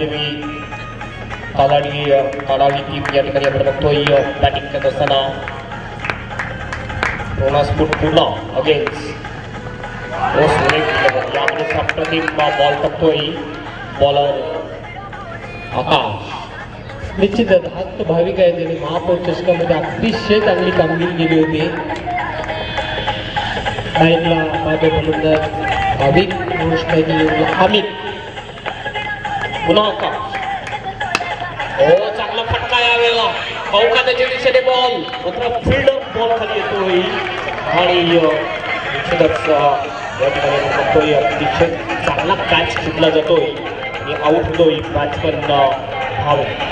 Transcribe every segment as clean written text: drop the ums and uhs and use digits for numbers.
देवी तालाडी टीम या ठिकाणी आपण बघतोय बॅटिंग करत असताना रोनास्पूट पुन्हा अगेन्स्ट यामध्ये सप्तम बॉल टाकतोय बॉलर आकाश. निश्चितच हात भाविक आहे ज्याने महापौर चषकामध्ये अतिशय चांगली कामगिरी केली होती. लाईनला माझे फलंदाज भाविक हामिद पुन्हा आकाश. हो चांगला फटका यावेळेला अवकाशाच्या दिशेने बॉल मात्र फील्ड बॉल खाली येतोय आणि निश्चितच या ठिकाणी बघतोय अतिशय चांगला कॅच घेतला जातोय आणि आउट होतोय बॅट्समन भाविक.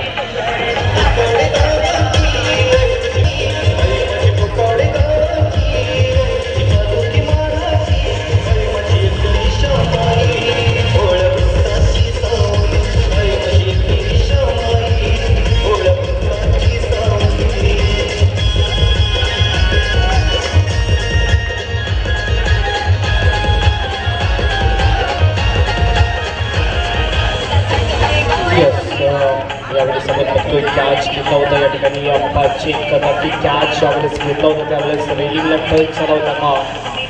यावेळेस आपण बघतोय कॅच घेतला होता या ठिकाणी अंपायरची कदाचित कॅच यावेळेस घेतला होता त्यावेळेस रेलिंगला टच झाला होता हा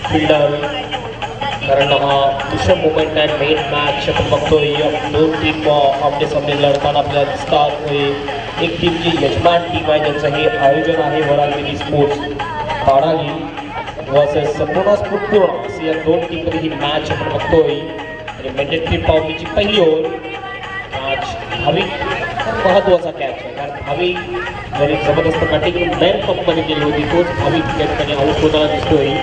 फिल्डर. कारण हा दुसरा मोमेंट आहे मेन मॅच आपण बघतोय दोन टीम आमने सामने लढताना आपल्याला दिसतात. एक टीमची यजमान टीम आहे ज्यांचं हे आयोजन आहे वरागिरी स्पोर्ट्स ताडाली वर्सेस रोनास्पूट पूर्ण असे या दोन टीममध्ये ही मॅच आपण बघतोय. आणि मॅन्डेटरी पावलीची पहिली ओव्हर मॅच भाविक महत्त्वाचा कॅच आहे कारण भाविक जरी जबरदस्त बॅटिंग मॅन कपमध्ये केली होती तोच भाविक या ठिकाणी आउट होताना दिसतोय.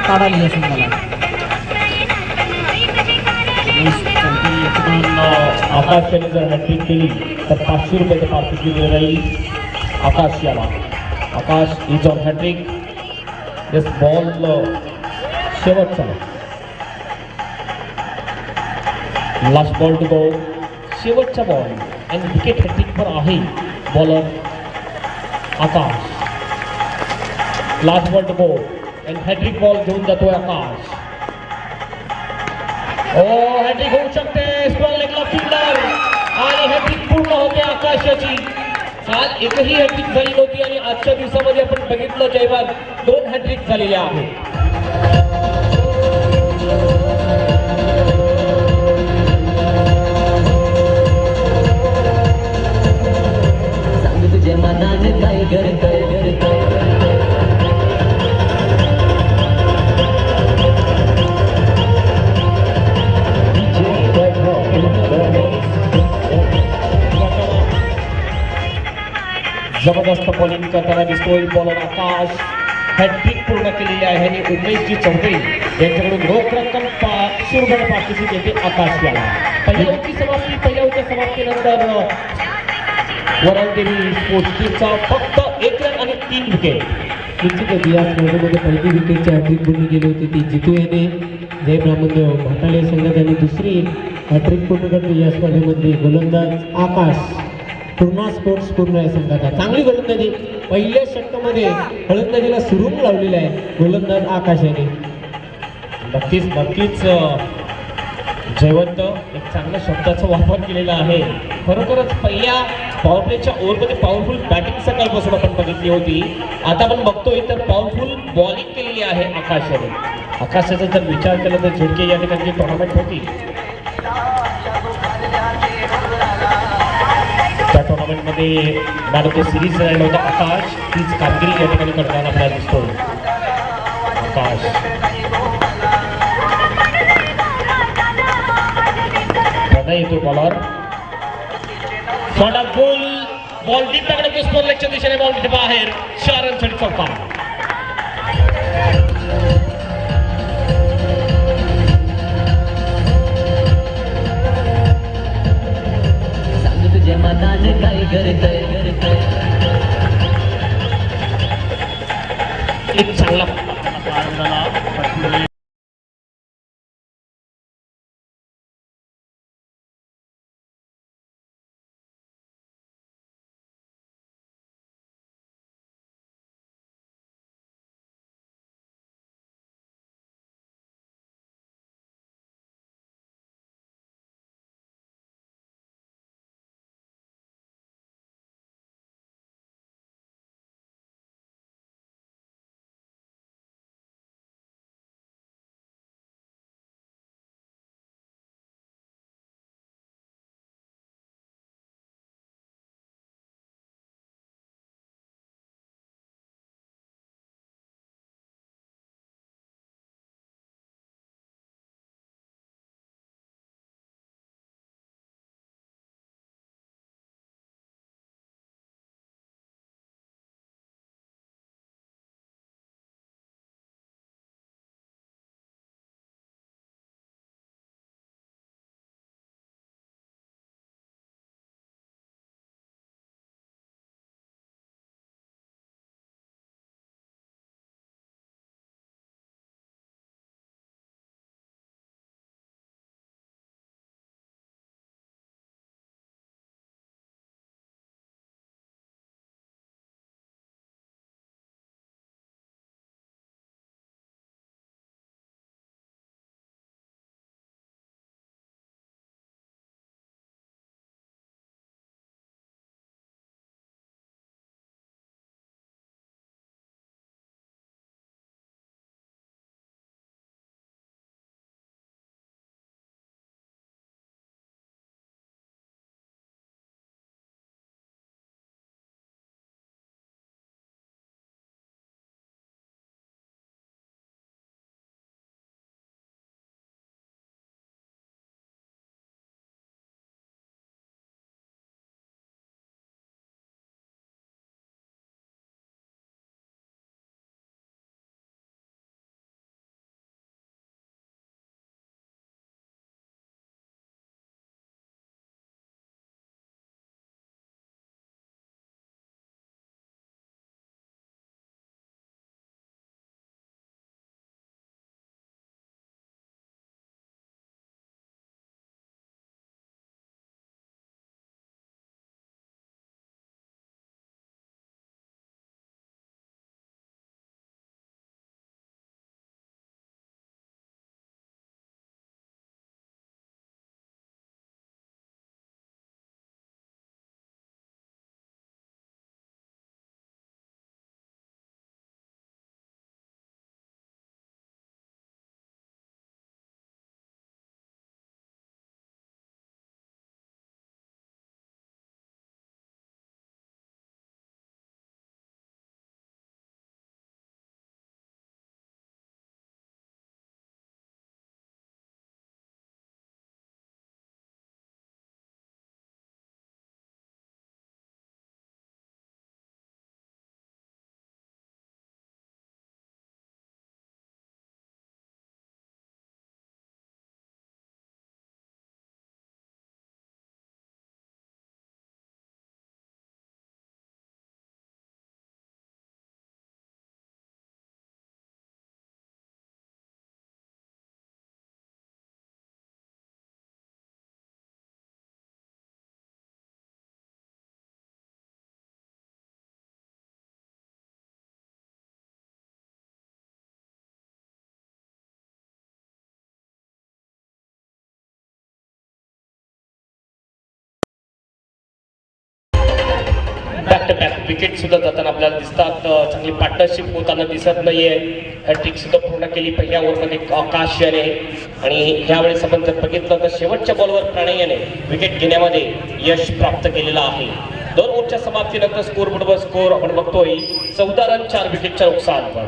ताडाली असून मला आकाश यांनी जर हॅट्रिक केली तर 500 रुपयाचं पारितोषिक दिलं जाईल आकाश याला. Akash is on hat-trick. This ball शेवटचा लास्ट बॉल टू गो शेवटचा बॉल आणि विकेट हॅट्रिकवर आहे bowler Akash. Last ball to go आणि हॅट्रिक बॉल घेऊन जातोय आकाश. ओ हॅट्रिक होऊ शकते. स्क्वेअर लेगला आकाशची काल एकही हॅट्रिक झाली नव्हती आणि आजच्या दिवसामध्ये आपण बघितलं जयवान 2 हॅट्रिक झालेल्या आहेत. सांग तुझ्या मनाने काय करतोय जबरदस्त बॉलिंग करताना दिसतोय बॉलर आकाश. हॅट्रिक पूर्ण केलेली आहे आणि उमेशजी चौधरी यांच्याकडून रोख रक्कम 500 रुपये पाठीशी येते आकाश याला. पहिल्या ओव्हरच्या समाप्तीनंतर वरणदेवी स्पोर्ट्स टीमचा फक्त 1 रन आणि 3 विकेट. निश्चितच या स्पर्धेमध्ये पहिली विकेटची हॅट्रिक पूर्ण केली होती ती जितू याने. जय ब्राह्मणदेव भाटाळे संघात यांनी दुसरी हॅट्रिक पूर्ण करते या स्पर्धेमध्ये. गोलंदाज आकाश पूर्णा स्पोर्ट्स पूर्ण या संघाचा चांगली गोलंदाजी पहिल्या षटकामध्ये फलंदाजीला सुरुंग लावलेला आहे गोलंदाज आकाश याने. नक्कीच जयवंत एक चांगल्या शब्दाचा वापर केलेला आहे. खरोखरच पहिल्या पॉवरप्लेच्या ओव्हरमध्ये पॉवरफुल बॅटिंग सकाळपासून आपण बघितली होती. आता आपण बघतोय तर पॉवरफुल बॉलिंग केलेली आहे आकाशाने. आकाशाचा जर विचार केला तर झेडके या ठिकाणी टुर्नामेंट होती त्या टुर्नामेंटमध्ये मॅन ऑफ द सिरीज राहिला होता आकाश. तीच कामगिरी या ठिकाणी करताना आपल्याला दिसतो आकाश. प्रणय येतो बॉलर थोडा बॉल डीप टाकण्याच्या स्कोरलेगच्या दिशेने बॉल तिथे बाहेर 4 रनसाठी चौका. सांग तुझ्या मनाने काय करतोय एक चांगला विकेट सुद्धा जाताना आपल्याला दिसतात. चांगली पार्टनरशिप होताना दिसत नाहीये. हॅट्रिक सुद्धा पूर्ण केली पहिल्या ओव्हरमध्ये आकाश याने. आणि ह्यावेळेस आपण जर बघितलं तर शेवटच्या बॉलवर प्रणय याने विकेट घेण्यामध्ये यश प्राप्त केलेलं आहे. 2 ओव्हरच्या समाप्तीनंतर स्कोर आपण बघतोय 14 रन 4 विकेटच्या नुकसानवर.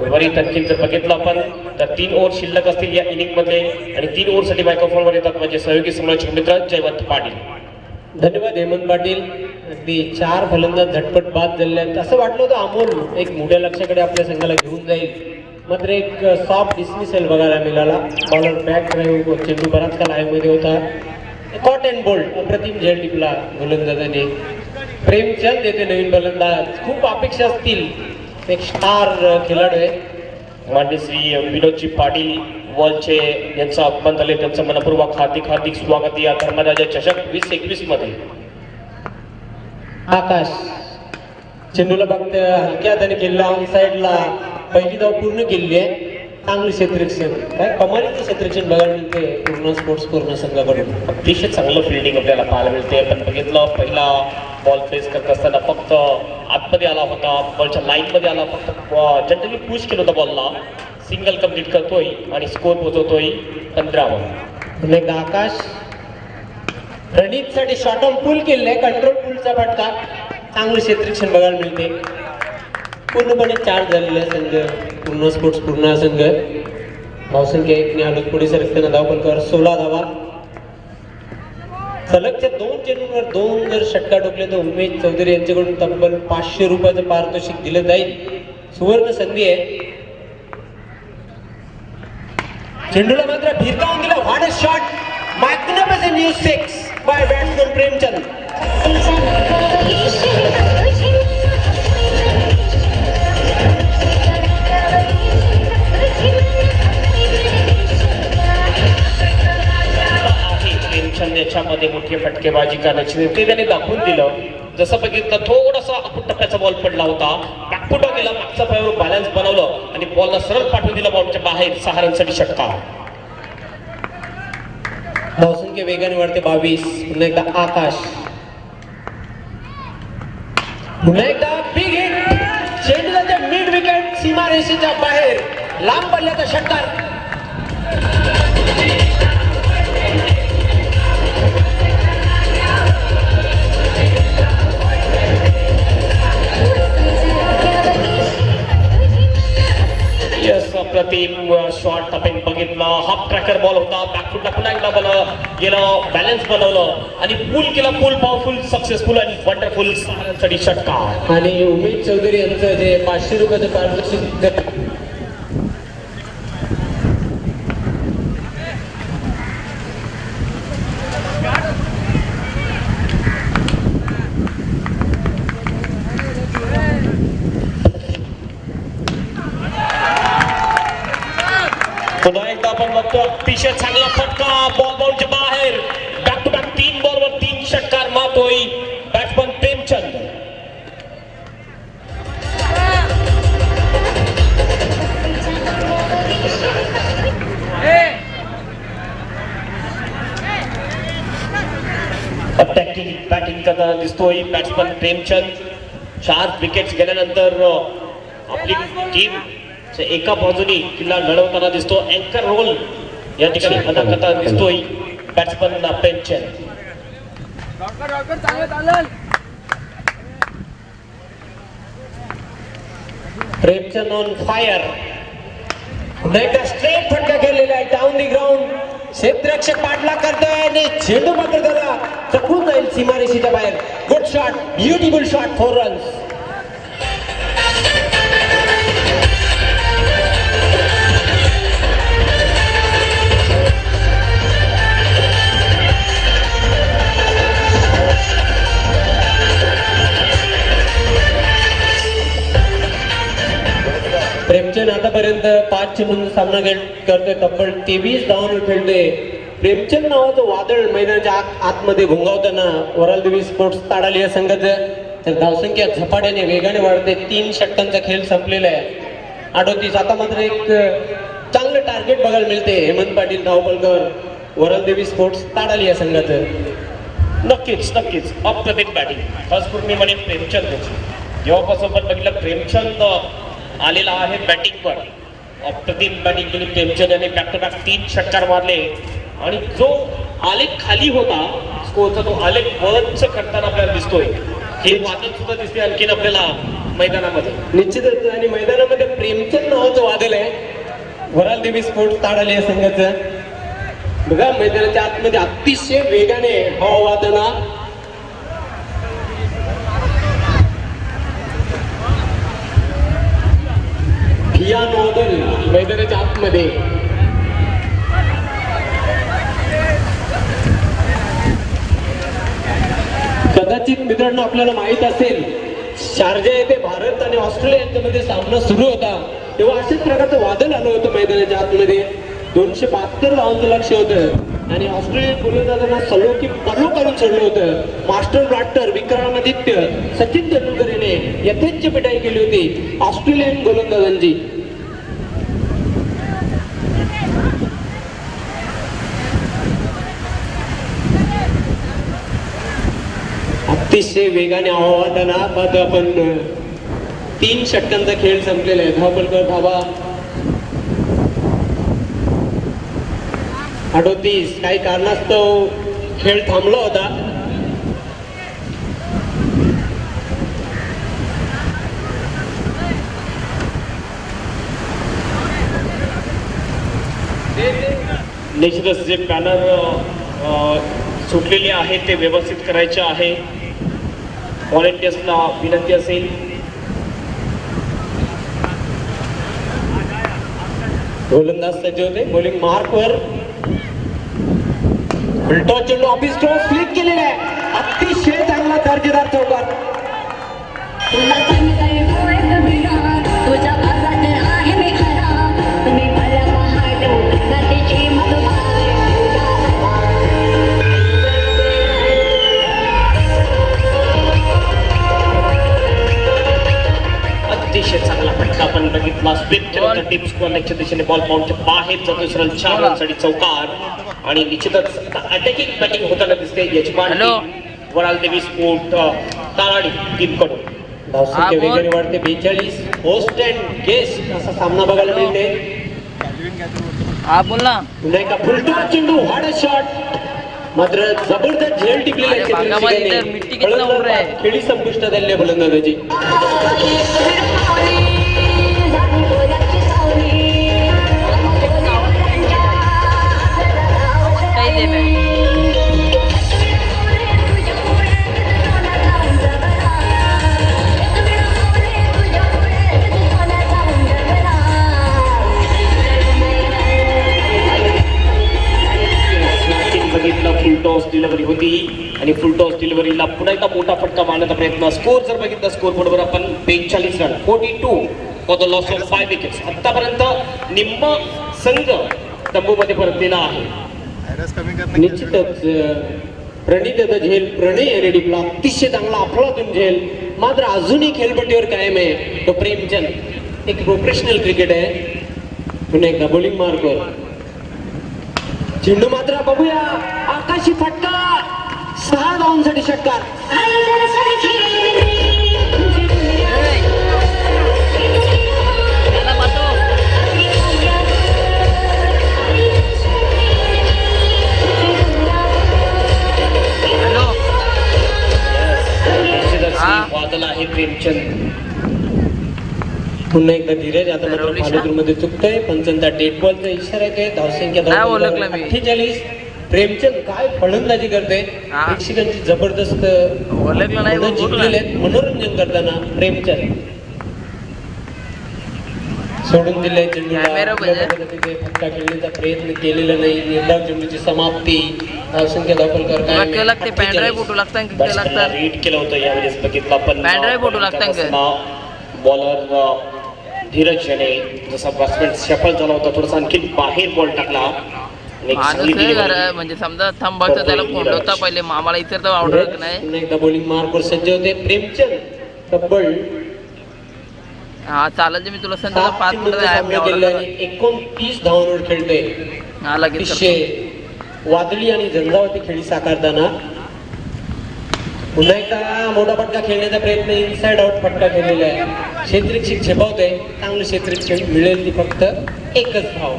उर्वरित आणखी जर बघितलं आपण तर 3 ओव्हर शिल्लक असतील या इनिंग मध्ये आणि 3 ओव्हरसाठी मायक्रोफोनवर येतात म्हणजे सहयोगी समालोचक मित्र जयवंत पाटील. धन्यवाद हेमंत पाटील. अगदी 4 फलंदाज झटपट बाद झाले आहेत. असं वाटलं होतं अमोल एक मोठ्या लक्ष्याकडे आपल्या संघाला घेऊन जाईल, मात्र एक सॉफ्ट डिसमिसल बघायला मिळाला. बॉलर बॅक ड्राईव्ह चेंडू बराच काल मध्ये होता. कॉट अँड बोल्ड अप्रतिम झेल टिपला गोलंदाजाने. प्रेमचंद येते नवीन फलंदाज. खूप अपेक्षा असतील, एक स्टार खेळाडू आहे. माननीय श्री विनोदजी पाटील वॉलचे यांचं आगमन झाले, त्यांचं मनपूर्वक हार्दिक स्वागत या धर्मराजा चषक 2021 मध्ये. आकाश चेंडूला बघते हलक्या हाताने खेळला, ऑन साईडला पहिली धाव पूर्ण केली आहे. चांगलं क्षेत्ररक्षण, काय कमालीचं क्षेत्ररक्षण बघायला मिळते पूर्ण स्पोर्ट्स पूर्ण संघाकडून. अतिशय चांगलं फिल्डिंग आपल्याला पाहायला मिळते. आपण बघितलं पहिला बॉल फेस करत असताना फक्त आतमध्ये आला होता, बॉलच्या लाईनमध्ये आला, फक्त जनरली पुश केलं होतं बॉलला. सिंगल कंप्लीट करतोय आणि स्कोर पोहोचवतोय 15 वर. एकदा आकाश रणितसाठी शॉर्ट ऑन पुल केलेलं आहे, कंट्रोल पुलचा फटका. चांगलं क्षेत्ररक्षण बघायला मिळते. पूर्णपणे चार्ज झालेला संघ पूर्ण स्पोर्ट्स पूर्ण संघ. धावसंख्या 1 ने आलोत पुढे सरकताना धावपलकावर 16 धावा. सलगच्या 2 चेंडूंवर 2 जर षटकार ठोकले तर उमेश चौधरी यांच्याकडून तब्बल 500 रुपयाचं पारितोषिक दिलं जाईल. सुवर्ण संधी आहे. चेंडूला मात्र भिरकावून दिला. What a shot, magnificent news 6 by batsman Premchand. याच्यामध्ये मोठी फटकेबाजी करण्याची ते त्याने दाखवून दिलं. जसं बघितलं थोडासा अपुट टप्प्याचा बॉल पडला होता, बॅकफुट गेला, मागच्या पायावर बॅलन्स बनवलं आणि बॉलला सरळ पाठवून दिला बॉलच्या बाहेर. 6 रनसाठी षटकार. धावसंख्या वेगाने वाढते 22. पुन्हा एकदा आकाश, पुन्हा एकदा बिग हिट. चेंडूच्या मिड विकेट सीमारेषेच्या बाहेर लांब पडल्याचा षटकार. अप्रतिम शॉट आपण बघितला. हाफ ट्रॅकर बॉल होता, बॅकफुटला पुन्हा एकदा बॉल गेलं, बॅलन्स बनवलं आणि पूल केला. पूल पॉवरफुल, सक्सेसफुल आणि वंडरफुल 6 रनसाठी षटकार. आणि उमेश चौधरी यांचं जे 500 रुपयाचं पारितोषिक पुन्हा एकदा आपण बघतो अतिशय चांगला फटका बॉलच्या बाहेर. बॅक टू बॅक 3 बॉलवर 3 षटकार मारतोय बॅट्समन प्रेमचंद. बॅटिंग करताना दिसतोय बॅट्समन प्रेमचंद. 4 विकेट्स गेल्यानंतर आपली टीम एका बाजूने किल्ला लढवताना दिसतो. अँकर रोल या ठिकाणी अदा करताना दिसतोय batsman Premchand. Premchand on fire. एकदा स्ट्रेट फटका खेळलेला आहे डाऊन दी ग्राउंड. क्षेत्ररक्षक पाठलाग करतोय आणि चेंडू मात्र त्याला चकून जाईल सीमारेषेच्या बाहेर. Good shot, beautiful shot, 4 runs. Premchand आतापर्यंत 5 चेंडूंचा सामना करतोय. तब्बल 23 धावांवर खेळतोय. प्रेमचंद नावाचं वादळ मैदानाच्या आतमध्ये घोंगावताना वराल देवी स्पोर्ट्स ताडाली या संघाचं तर धावसंख्या झपाट्याने वेगाने वाढते. 3 षटकांचा खेळ संपलेला आहे. 38. आता मात्र एक चांगलं टार्गेट बघायला मिळते हेमंत पाटील धावपलकर वराल देवी स्पोर्ट्स ताडाली या संघाचं. नक्कीच नक्कीच अप्रतिम बॅटिंग खास करून मी म्हणेन प्रेमचंद याची. जेव्हापासून आपण बघितलं प्रेमचंद आलेला आहे बॅटिंगवर, अप्रतिम बॅटिंग केली प्रेमचंद याने बॅक टू बॅक 3 षटकार मारले आणि जो आलेख खाली होता स्कोरचा तो आलेख वरच करताना आपल्याला दिसतोय. हे वादळ सुद्धा दिसते आणखीन आपल्याला मैदानामध्ये. निश्चितच आणि मैदानामध्ये प्रेमचंद नावाचं वादळ आहे वराल देवी स्पोर्ट्स ताडाले या संघाचं. बघा मैदानाच्या आतमध्ये अतिशय वेगाने हवा वादना फिया नौदल मैदानाच्या आतमध्ये. कदाचित मित्रांनो आपल्याला माहित असेल शारजा येथे भारत आणि ऑस्ट्रेलिया यांच्यामध्ये सामना सुरू होता तेव्हा अशाच प्रकारचं वादळ आलं होतं मैदानाच्या आतमध्ये. 272 धावांचं लक्ष होतं आणि ऑस्ट्रेलियन गोलंदाजांना सलो की पल्लो करून सोडलं होतं. मास्टर ब्लास्टर विक्रमादित्य सचिन तेंडुलकर याने यथेच्छ पिटाई केली होती ऑस्ट्रेलियन गोलंदाजांची. अतिशय वेगाने आव्हानांना बाद आपण 3 षटकांचा खेळ संपलेला आहे. धावपलकर धावा 38. काही कारणास्तव खेळ थांबला होता. निश्चितच जे बॅनर सुटलेले आहे ते व्यवस्थित करायचे आहे. व्हॉलेंटियर्सला विनंती असेल. गोलंदाज सज्ज होते बॉलिंग मार्कवर. उलटा चेंडू ऑफिस टॉस क्लिक केलेला आहे. अतिशय चांगला दर्जेदार चौकार. अतिशय चांगला फटका आपण बघितला. स्लिप केल्यानंतर टीप स्क्वेअरच्या दिशेने बॉल बाउंडच्या बाहेर जातो. सरळ 4 रनसाठी चौकार आणि निश्चितच अटॅकिंग बॅटिंग होताना दिसते यजमान वराल देवी स्पोर्ट ताराडी टीमकडून. धावसंख्या वेगाने वाढते. 42. होस्ट अँड गेस्ट असा सामना बघायला मिळते. बोल ना. पुन्हा एका फुलटॉस चेंडू हार्ड शॉट मात्र जबरदस्त झेल टिकलेली आहे. खेळी संपुष्टात आलेल्या गोलंदाजाची. फुलटॉस डिलिव्हरी होती आणि फुलटॉस डिलिव्हरीला पुन्हा एकदा मोठा फटका मारण्याचा प्रयत्न. स्कोर जर बघितला स्कोर बरोबर आपण 45 run 42 for the loss of 5 wickets. आतापर्यंत निम्म संघ तंबूमध्ये परतलेला आहे. निश्चितच प्रणित झेल प्रणय याने टिपला. अतिशय चांगला अफलातून झेल मात्र अजूनही खेळपट्टीवर कायम आहे तो प्रेमचंद. एक प्रोफेशनल क्रिकेट आहे. पुन्हा एकदा बॉलिंग मार्कवर चेंडू मात्र बघूया. आकाशी फटका 6 धावांसाठी षटकार. वादळ आहे प्रेमचंद. पुन्हा एकदा धीरज आता मात्र फालुदूरमध्ये चुकतोय. पंचांचा डेट बॉलचा इशारा येतोय. धावसंख्या 48. प्रेमचंद काय फलंदाजी करते. प्रेक्षकांची जबरदस्त जिंकलेले आहेत मनोरंजन करताना. प्रेमचंद सोडून दिले फटका खेळण्याचा प्रयत्न केलेला नाही. निर्धाव चेंडूची समाप्ती. धावसंख्या धावपलकर काय रीड केलं होतं यावेळेस बघितलं आपण. बॉलर धीरज याने जसा बॅट्समॅन सफल झाला होता थोडासा आणखी बाहेर बॉल टाकला. म्हणजे समजा थांबायचं त्याला फोन होता पहिले आम्हाला इतर तर आवडत नाही. एकदा बॉलिंग मार्कवर सज्ज होते प्रेमचंद. तब्बल हा चालेल. मी तुला संध्या 5 मिनिटं 29 धावांवर खेळते. हा लगेच वादळी आणि झंझावाती खेळी साकारताना पुन्हा एकदा मोठा फटका खेळण्याचा प्रयत्न इनसाइड आउट फटका केलेला आहे. क्षेत्ररक्षक झेपावतोय, चांगलं क्षेत्ररक्षक मिळेल ती फक्त एकच धाव.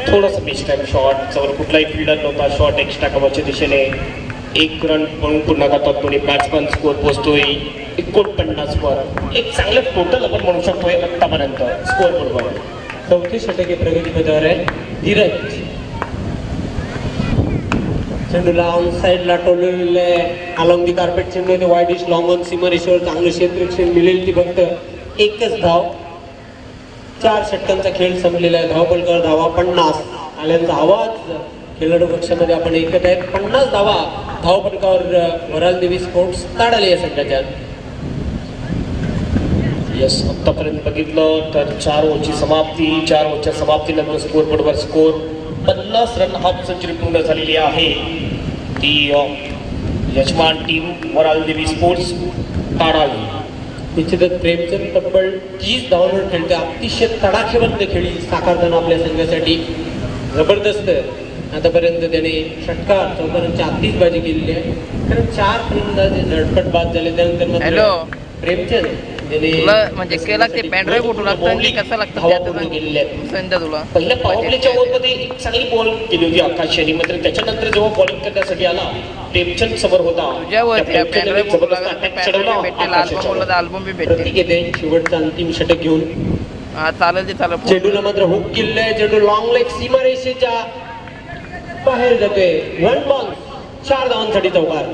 थोडंसं मिस टाइम शॉट, जवळ कुठलाही फिल्डर नव्हता. शॉट एक्स्ट्रा कव्हरच्या दिशेने 1 रन म्हणून पुन्हा करतात दोन्ही बॅट्समन. स्कोर पोहोचतोय 49 वर. एक चांगलं टोटल आपण म्हणू शकतोय आतापर्यंत स्कोर बरोबर. 34 षटके प्रगतीपथावर आहे. धीरज चेंडूला ऑन साईडला टोललेलं आहे. अलॉंग दी कार्पेट चेंडू ते वाईड इश लॉंग ऑन सीमारेषेवर चांगलं क्षेत्ररक्षण मिळेल ती फक्त एकच धाव. 4 षटकांचा खेळ संपलेला आहे. धावपलकावर धावा 50 आल्यांचा आवाज खेळाडू पक्षामध्ये आपण ऐकत आहेत. 50 धावा धावपलकावर वराल देवी स्पोर्ट्स ताडाले या संघाच्या. यस, आतापर्यंत बघितलं तर 4 ओव्हरची समाप्ती. 4 ओव्हरच्या समाप्तीनंतर स्कोर बोर्डवर स्कोर 50 रन हाफ सेंचुरी पूर्ण झालेली आहे. ती यजमान टीम वराल देवी स्पोर्ट्स ताडाली. निश्चितच प्रेमचंद तब्बल 30 धावांवर खेळते. अतिशय तडाखेबंद खेळी साकारताना आपल्या संघासाठी जबरदस्त. आतापर्यंत त्याने षटकार 14 आधीच बाजी केलेली आहे. कारण 4 फलंदाज झटपट बाद झाले. त्यानंतर मात्र हॅलो. प्रेमचंद त्याने तुला म्हणजे केला ते पॅन्ड्राय कुठं लागतं आणि कसं लागतं धावा त्यात पूर्ण केलेल्या आहेत. संध्या तुला पहिल्या पॉवर प्लेच्या ओव्हरमध्ये एक चांगली बॉल केली होती आकाश यांनी. मात्र त्याच्यानंतर जेव्हा बॉलिंग करण्यासाठी आला प्रेमचंद समोर होता. तुझ्यावर त्या प्रेमचंदने पॅन्ड्राय जबरदस्त attack चढवला भेटेल. अल्बम बोलला तर अल्बम बी भेटेल. प्रतीक येते शेवटचा अंतिम षटक घेऊन. हा चालेल ते चालेल. चेंडूला मात्र हुक केलेलं आहे. चेंडू लॉंग लेग सीमारेषेच्या बाहेर जातोय. 1 बॉल 4 धावांसाठी चौकार.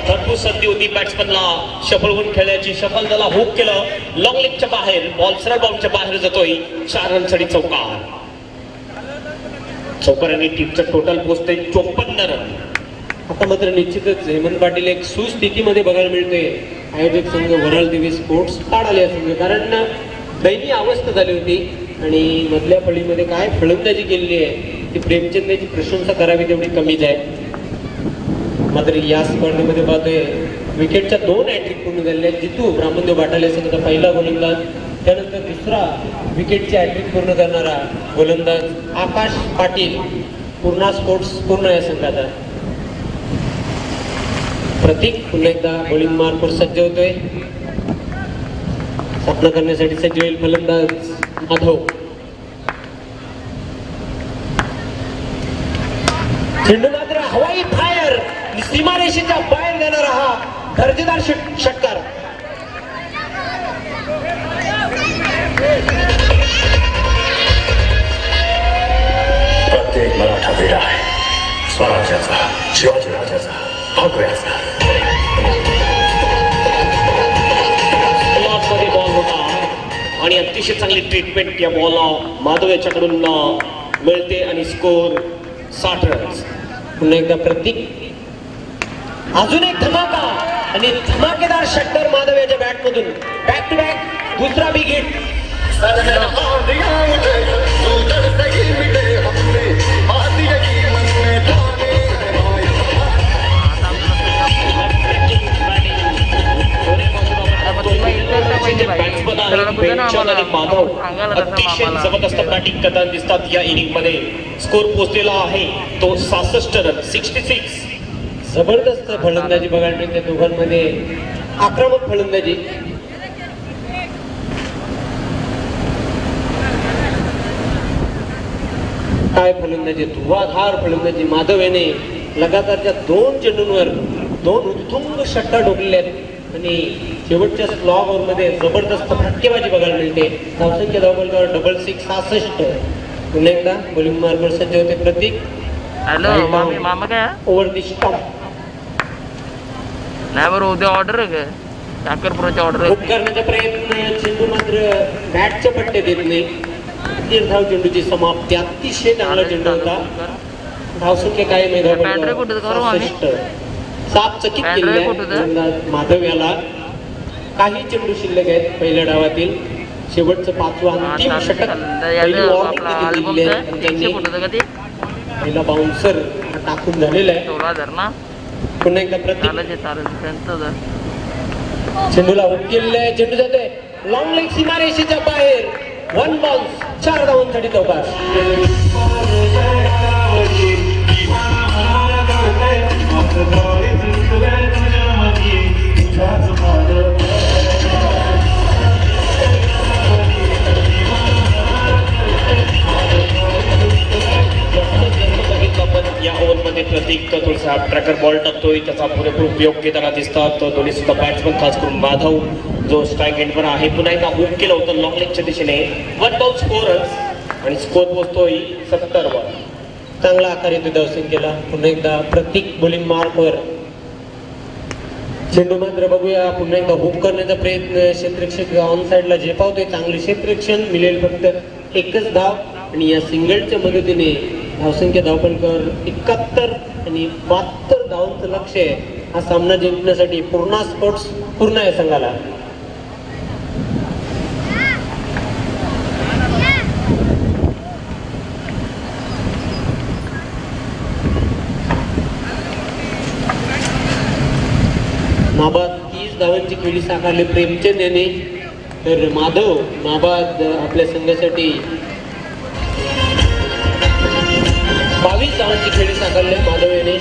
भरपूर संधी होती बॅट्समनला शफल होऊन खेळण्याची. शफल त्याला हुक केलं लॉंग लेगच्या बाहेर. बॉल सरळ बाउंडच्या बाहेर जातोय. 4 रनसाठी चौकार. चौकारांनी टीमचं टोटल पोहोचतंय 54 रन. आता मात्र निश्चितच हेमंत पाटील एक सुस्थितीमध्ये बघायला मिळते. आयोजक संघ वराल देवी स्पोर्ट्स ताडाले संघ. कारण दयनीय अवस्था झाली होती आणि मधल्या फळीमध्ये काय फलंदाजी केलेली आहे ती प्रेमचंदाची प्रशंसा करावी तेवढी कमीच आहे. मात्र या स्पर्धेमध्ये पाहतोय विकेटच्या 2 हॅट्रिक पूर्ण झालेल्या आहेत. जितू ब्राह्मणदेव बाटाले संघाचा पहिला गोलंदाज. त्यानंतर दुसरा विकेटची हॅट्रिक पूर्ण करणारा गोलंदाज आकाश पाटील पूर्णा स्पोर्ट्स पूर्ण या संघाचा. प्रतीक पुन्हा एकदा बॉलिंग मार्कवर सज्ज होतोय. सामना करण्यासाठी सज्ज होईल फलंदाज माधव. चेंडू मात्र हवाई फायर सीमारेषेच्या बाहेर जाणारा हा दर्जेदार षटकार. प्रत्येक मराठा वेडा आहे स्वराज्याचा, शिवाजी राजाचा, ठाकरेचा. मध्ये बॉल होता आणि अतिशय चांगली ट्रीटमेंट या बॉलला माधव याच्याकडून मिळते आणि स्कोर 60 रन. पुन्हा एकदा प्रतीक. अजून एक धमाका आणि धमाकेदार षटकार माधव याच्या बॅटमधून. बॅक टू बॅक दुसरा बिग हिट. अतिशय जबरदस्त बॅटिंग करताना दिसतात या इनिंग मध्ये. स्कोर पोहोचलेला आहे तो 66 रन 66. जबरदस्त फलंदाजी बघायला मिळते दोघांमध्ये. आक्रमक फलंदाजी. काय फलंदाजी, धुवाधार फलंदाजी. माधव याने लगातारच्या 2 चेंडूंवर 2 उत्तुंग षटकार ठोकलेले आहेत आणि शेवटच्या स्लॉग ओव्हरमध्ये जबरदस्त फटकेबाजी बघायला मिळते. धावसंख्या धावपलकावर 66 66. पुन्हा एकदा बॉलिंग मार्कवर सज्ज होते प्रतीक. हॅलो मामा काय ओव्हर दी स्टॉप. नाही बरं उद्या ऑर्डर आहे का साखरपुराची ऑर्डर हुक करण्याचा प्रयत्न. चेंडू मात्र बॅटच्या पट्ट्यात येत नाही. 1 धाव चेंडूची समाप्ती. अतिशय चांगला चेंडू होता. धावसंख्या काय पॅन्ट्रे कुठं करू आम्ही? 7 चकित केलेले आहे माधव याला. काही चेंडू शिल्लक आहेत पहिल्या डावातील. शेवटचं 5वं अंतिम षटक. पहिली warning दिलेली आहे. त्यांनी पहिला बाउन्सर टाकून झालेला आहे. 16,000 ना पुन्हा एकदा प्रतीक चालेल त्यांचं चेंडूला हुक केलेलं चेंडू जाते लॉंग लेग सीमारेषेच्या बाहेर 1 बॉल 4 धावांसाठी चौकार. या ओव्हरमध्ये प्रतीक थोडासा ट्रॅकर बॉल टाकतोय, त्याचा पुरेपूर उपयोग घेताना दिसतात दोन्ही सुद्धा बॅट्समन, खास करून माधव जो स्ट्राईक एंडवर आहे. पुन्हा एकदा हुक केलं होतं लॉंग लेगच्या दिशेने. 1 बॉल 4 रन्स आणि स्कोर पोहोचतोय 70 वर. चांगला आकार येतो धावसंख्येला केला. पुन्हा एकदा प्रत्येक बॉलिंग मार्कवर चेंडू मात्र बघूया. पुन्हा एकदा हुक करण्याचा प्रयत्न, क्षेत्ररक्षक ऑन साईडला झेपावतोय. चांगले क्षेत्ररक्षण, मिळेल फक्त एकच धाव आणि या सिंगलच्या मदतीने धावसंख्या धावपणकर 71 आणि 72 धावांचं लक्ष आहे हा सामना जिंकण्यासाठी. पूर्ण स्पोर्ट्स पूर्ण आहे संघाला. नाबाद 30 धावांची खेळी साकारली प्रेमचंद याने, तर माधव नाबाद आपल्या संघासाठी 22 धावांची खेळी साकारली माधव याने.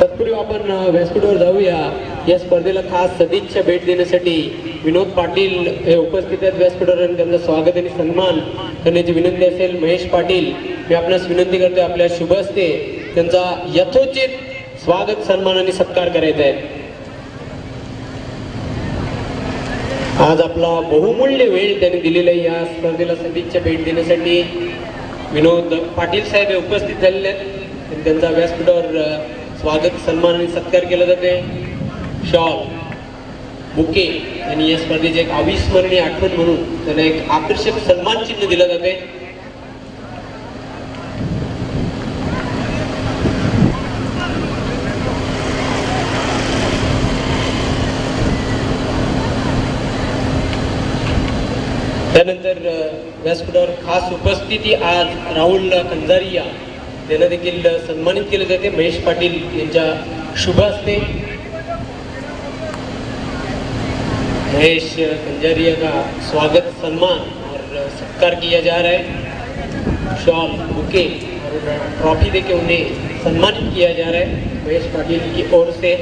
तत्पूर्वी आपण व्यासपीठावर जाऊया. या स्पर्धेला खास सदिच्छा भेट देण्यासाठी विनोद पाटील हे उपस्थित आहेत व्यासपीठावर आणि त्यांचं स्वागत आणि सन्मान करण्याची विनंती असेल. महेश पाटील, मी आपणास विनंती करतो आपल्या शुभ हस्ते त्यांचा यथोचित स्वागत, सन्मान आणि सत्कार करायचा आहे. आज आपला बहुमूल्य वेळ त्यांनी दिलेला आहे या स्पर्धेला सदिच्छा भेट देण्यासाठी. विनोद पाटील साहेब हे उपस्थित झालेले आहेत. त्यांचा व्यासपीठावर स्वागत, सन्मान आणि सत्कार केला जाते. शॉल, बुके आणि या स्पर्धेचे एक अविस्मरणीय आठवण म्हणून त्यांना एक आकर्षक सन्मान चिन्ह दिलं जाते. त्यानंतर व्यासपीठावर खास उपस्थिती आज राहुल कंजारिया त्यांना देखील सन्मानित केले जाते महेश पाटील यांच्या शुभ हस्ते. महेश कंजारिया का स्वागत, सन्मान और सत्कार किया जा रहा है. शॉल, बुके और ट्रॉफी देके उन्हें सम्मानित किया जा रहा है महेश पाटिल की ओर से.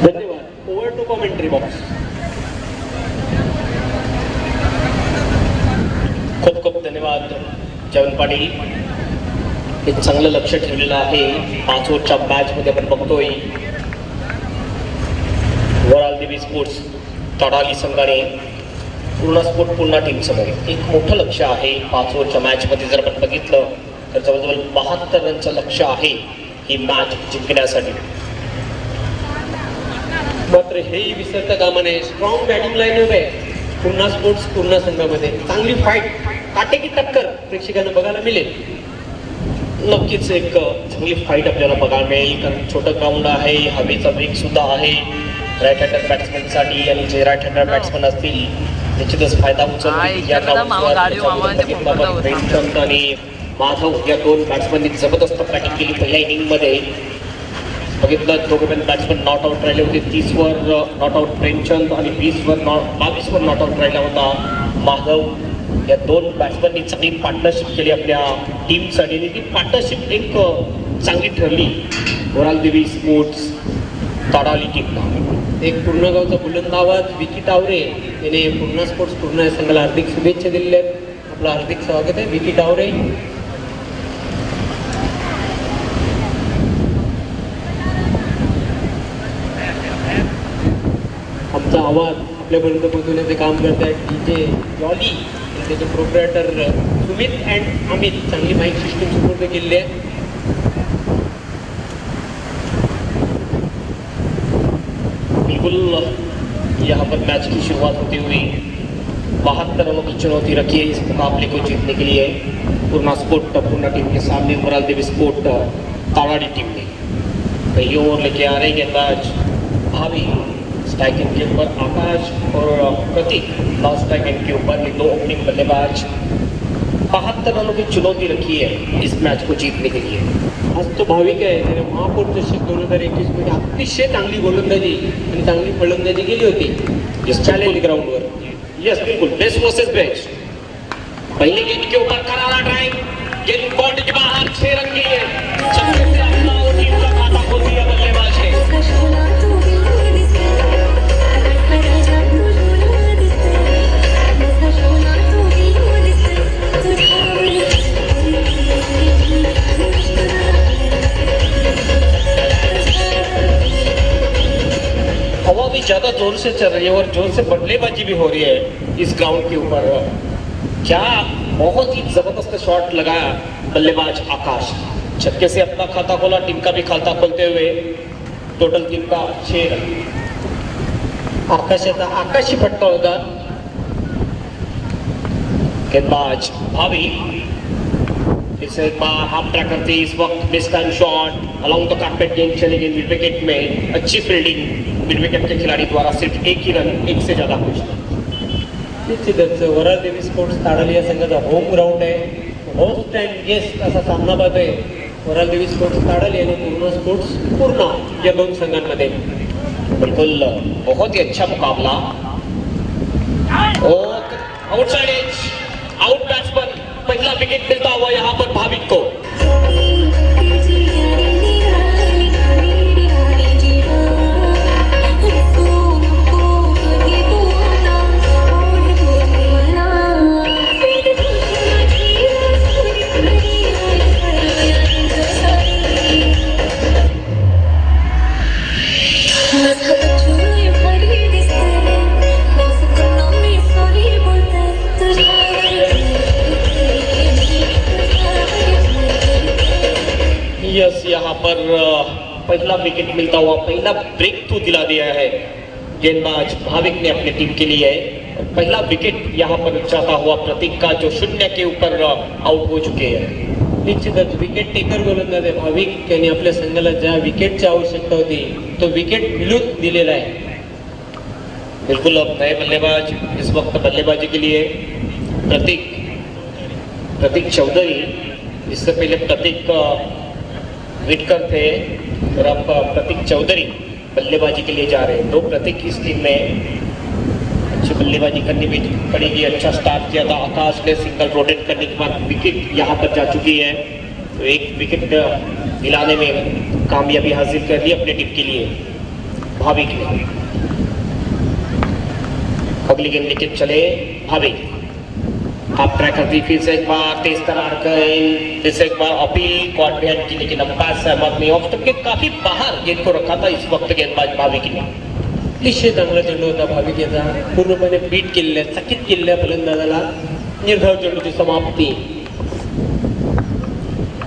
धन्यवाद. Over to commentary box. खूप खूप धन्यवाद जवन पाटील. एक चांगलं लक्ष ठेवलेलं आहे. 5 ओव्हरच्या मॅच मध्ये आपण बघतोय वराल देवी स्पोर्ट्स तडाली संघाने पूर्ण स्पोर्ट पुन्हा टीम समोर एक मोठं लक्ष आहे. 5 ओव्हरच्या मॅच मध्ये जर आपण बघितलं तर जवळजवळ 72 रनचं लक्ष आहे ही मॅच जिंकण्यासाठी. मात्र हेही विसरता कामा नये. स्ट्रॉंग बॅटिंग लाईनअप आहे पूर्णा स्पोर्ट्स पूर्णा संघामध्ये. चांगली फाईट, काटेकी टक्कर प्रेक्षकांना बघायला मिळेल. नक्कीच एक चांगली फाईट आपल्याला बघायला मिळेल, कारण छोटं ग्राउंड आहे, हवेचा वेग सुद्धा आहे राईट हँडर बॅट्समनसाठी. आणि जे राईट हँडर बॅट्समन असतील निश्चितच फायदा उचलतील. या प्रेमचंद आणि माधव या 2 बॅट्समननी जबरदस्त बॅटिंग केली पहिल्या इनिंगमध्ये. बघितलं दोघे पण बॅट्समन नॉट आउट राहिले होते. 30 वर नॉट आउट प्रेमचंद आणि 22 वर नॉट आउट राहिला होता माधव. या दोन बॅट्समननी चांगली पार्टनरशिप केली आपल्या टीमसाठी आणि ती पार्टनरशिप एक चांगली ठरली. वराल देवी स्पोर्ट्स ताडाली टीमला. एक पूर्ण गावचा बुलंद आवाज विकी टावरे याने पूर्ण स्पोर्ट्स पूर्ण या संघाला हार्दिक शुभेच्छा दिलेल्या आहेत. आपलं हार्दिक स्वागत आहे विकी टावरे. आमचा आवाज आपल्यापर्यंत पोहोचवण्याचे काम करत आहेत डीजे जॉली आणि त्याचे प्रोप्रायटर सुमित अँड अमित. चांगली माईक सिस्टीम सुपूर्द केलेली आहे. बिल्कुल यहाँ पर मैच की शुरुआत होती हुई 72 रनों की चुनौती रखी है इस मुकाबले को जीतने के लिए पूर्णा स्पोर्ट पूर्णा टीम के सामने वराल देवी स्पोर्ट ताड़ाड़ी टीम ने. कई ओवर लेके आ रहे गेंदबाज भावी. स्ट्राइकिंग के ऊपर आकाश और प्रतीक. लास्ट स्ट्राइकिंग के ऊपर ये दो ओपनिंग बल्लेबाज. 72 रनों की चुनौती रखी है इस मैच को जीतने के लिए. आज तो भाविक आहे त्याने महापौर चषक 2021 मध्ये अतिशय चांगली गोलंदाजी आणि चांगली फलंदाजी केली होती चॅलेंज ग्राउंडवर. यस बिल्कुल बेस्ट वर्सेस बेस्ट. पहले गेंद के ऊपर करारा ड्राइव. गेंद बॉल के बाहर 6 रन की है. छक्के से अपना और टीम का खाता खोल दिया बल्लेबाज ने. हवा भी ज्यादा जोर से चल रही है और जोर से बल्लेबाजी भी हो रही है इस ग्राउंड के ऊपर. क्या बहुत ही जबरदस्त शॉट लगाया बल्लेबाज आकाश. छक्के से अपना खाता खोला. टीम का भी खाता खोलते हुए टोटल टीम का 6 रन. आकाशाचा आकाशी फटका होता. गेंदबाज भावी फिर से एक बार हाफ ट्रैक करते इस वक्त miss time shot along the carpet. गेंद चली गई मिड विकेट में. अच्छी फील्डिंग मिड विकेट के खिलाड़ी द्वारा. सिर्फ एक ही रन, एक से ज्यादा कुछ नहीं. निश्चितच वराल देवी स्पोर्ट्स ताडाली या संघाचा होम ग्राउंड आहे. होस्ट अँड गेस्ट असा सामना पाहतोय वराल देवी स्पोर्ट्स ताडाली आणि पूर्ण स्पोर्ट्स पूर्ण या दोन संघांमध्ये. बिल्कुल बहुत ही अच्छा मुकाबला. और आउटसाइड एज आउट बैट्समैन. पहला विकेट मिलता हुआ यहाँ पर भाविक को. यस यहाँ पर पहला विकेट मिलता हुआ, पहला ब्रेक थ्रू दिला दिया है गेंदबाज भाविक ने अपनी टीम के लिए. पहला विकेट यहाँ पर जाता हुआ प्रतीक का, जो 0 के ऊपर आउट हो चुके हैं. निश्चितच विकेट टेकर गोलंदाज आहे भाविक. त्यांनी आपल्या संघाला ज्या विकेटची आवश्यकता होती तो विकेट मिळून दिलेला आहे. बिल्कुल अब नए बल्लेबाज इस वक्त बल्लेबाजी के लिए प्रतीक चौधरी. इससे पहले प्रतीक विटकर थे और अब प्रतीक चौधरी बल्लेबाजी के लिए जा रहे हैं. 2 प्रतीक इस टीम में. अच्छी बल्लेबाजी करनी भी पड़ेगी. अच्छा स्टार्ट किया था आकाश ने. सिंगल रोटेट करने के बाद विकेट यहाँ पर जा चुकी है. तो एक विकेट दिलाने में कामयाबी हासिल कर ली अपनी टीम के लिए भाविक ने. अगली गेंद लेके चले भाविक. आप ट्राई करती फिर से एक बार तेज तरार गए. फिर से एक बार अपील कॉट बिहाइंड की, लेकिन अंपायर सहमत नहीं. ऑफ स्टंप के काफी बाहर गेंद को रखा था इस वक्त गेंदबाज भाविक ने. अतिशय चांगला चेंडू होता भाविक याचा. पूर्णपणे बीट केलेल्या चकित केलेल्या फलंदाजाला निर्धाव चेंडूची समाप्ती.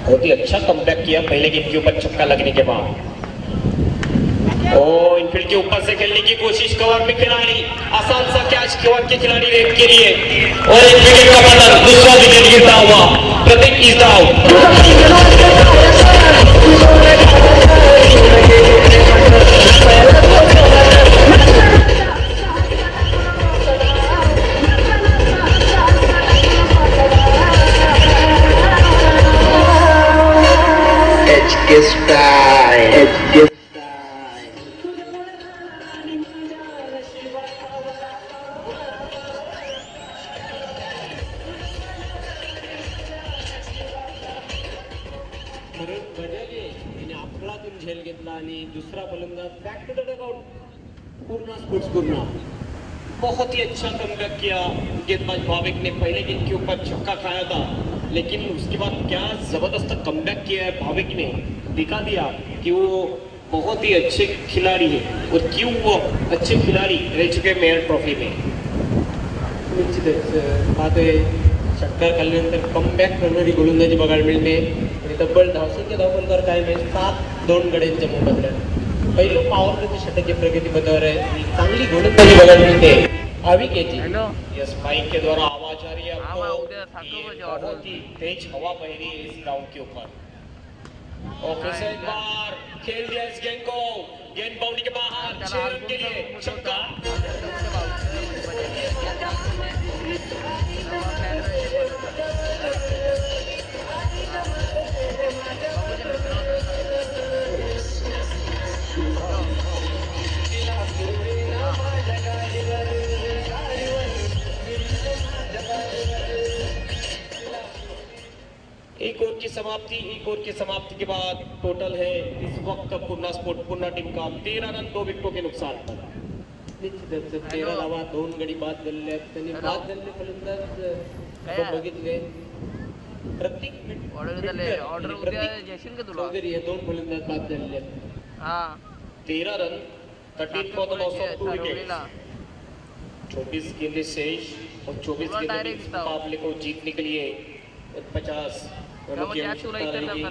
बहुत ही अच्छा कमबैक किया पहले गेंद के ऊपर छक्का लगने के बाद. ओ इनफील्ड के ऊपर से खेलने की कोशिश कवर में खिलाड़ी. आसान सा कैच कवर के खिलाड़ी रेड के लिए. और एक विकेट का पतन. दूसरा विकेट गिरता हुआ. प्रतीक इज आउट. वरुण बजाले याने अपघातातून झेल घेतला आणि दुसरा फलंदाज बॅक टू द डगआउट. पूर्ण स्पोर्ट्स पूर्ण. बहुत ही अच्छा कमबैक किया गेंदबाज भाविक ने. पहले गेंद के ऊपर छक्का खाया था, लेकिन उसके बाद क्या जबरदस्त कमबैक किया है भाविक ने. दिखा दिया कि वो बहुत ही अच्छे खिलाड़ी है और क्यों वो अच्छे खिलाड़ी रह चुके मेयर ट्रॉफी में. निश्चितच पाहतोय षटकार खाल्ल्यानंतर कमबॅक करणारी गोलंदाजी बघायला मिळते. आणि तब्बल धावसंख्या धावफलकार काय म्हणजे 7-2 गड्यांच्या मोबदल्यात पहिलं पॉवरचे षटक प्रगती पथावर आहे आणि चांगली गोलंदाजी बघायला मिळते अविक याची. हॅलो यस माइक के द्वारा आवाज आ रही है हाँ, मैं आपको उधर था, कि तो ये जो बहुत ही तेज हवा बह रही है इस ग्राउंड के ऊपर. और फिर से एक बार खेल दिया इस गेंद को. गेंद बाउंड्री के बाहर, 6 रन के लिए छक्का. एक ओवर की समाप्ति के बाद टोटल है इस वक्त पूर्णा स्पोर्ट पूर्णा टीम का 13 रन 2 विकेटों के नुकसान पर. निश्चितच 13 धावा 2 गडी बाद झालेले आहेत. त्यांनी बाद झालेले फलंदाज आपण बघितले. प्रत्येक ऑर्डर झाले ऑर्डर उद्या येशील का तुला चौधरी हे 2 फलंदाज बाद झालेले आहेत. हा 13 run 13 for the loss of 2 wickets. 24 गेंदें शेष और 24 पूरा गेंदों के direct इस था. मुकाबले को जीतने के लिए 50 रनों की क्या आवश्यकता तुला इतर रहेगी.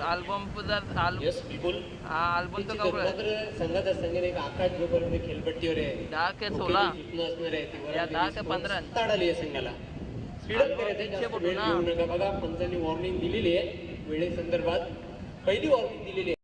अल्बम जर यस बिल्कुल. हा अल्बम तो निश्चितच कपडा मात्र संघाचा संघटक आकाश जोपर्यंत खेळपट्टीवर आहे 10 के 16 मुख्य सूचना असणार आहे ती या 10 के 15 ताडाली आहे संघाला. स्पीडअप करायचं आहे, जास्त वेळ घेऊ नका. बघा पंचांनी वॉर्निंग दिलेली आहे वेळेसंदर्भात. पहिली वॉर्निंग दिलेली आहे.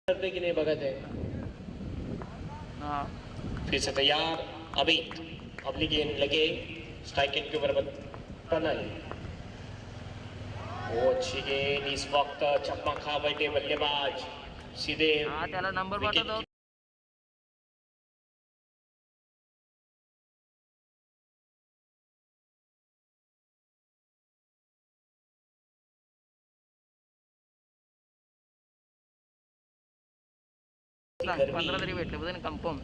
की नाही बघायचं आहे. हाँ फिर से तैयार अमित, अगली गेंद लगे स्ट्राइक एंड के ऊपर टनल। वो अच्छी गेंद, इस वक्त छक्का खा बैठे बल्लेबाज, सीधे हाँ त्याला नंबर विकेट पाठवतो. गर्मी. 15 तरी भेटले बघ कन्फर्म.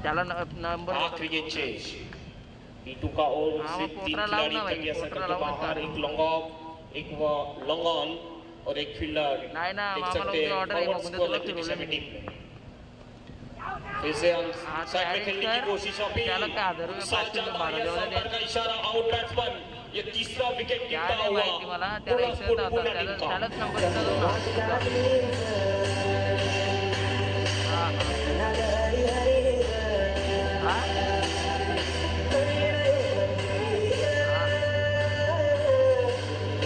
त्याला नंबर आखिरी गेंद चेज, पीटू का ओर हाँ, से वो 3 पोटरा लावू खिलाड़ी ना भाई, तक ऐसा पोटरा करके लावू ना बाहर, चालू. एक लॉन्ग ऑफ, एक लॉन्ग ऑन और एक फील्डर. नाही ना, देख आम्हाला सकते हैं उद्या order आहे, फॉरवर्ड मग उद्या स्कोर तुला लगती फिरवलं दिशा में मी. टीम में. फिर से हम हाँ, साइड में तयारी खेलने कर. की कोशिश अपील. त्याला काय आदर आहे, साथ 5 जाता बारा है, जेवढे संपर्क का इशारा, आउट बैट्समैन. ये तीसरा विकेट काय गिरता नाही हुआ माहिती मला, त्याला पूरा इच्छा स्कोर होता पूर्ण टीम का. त्यालाच नंबर दिला जाऊ ना. हा, हा.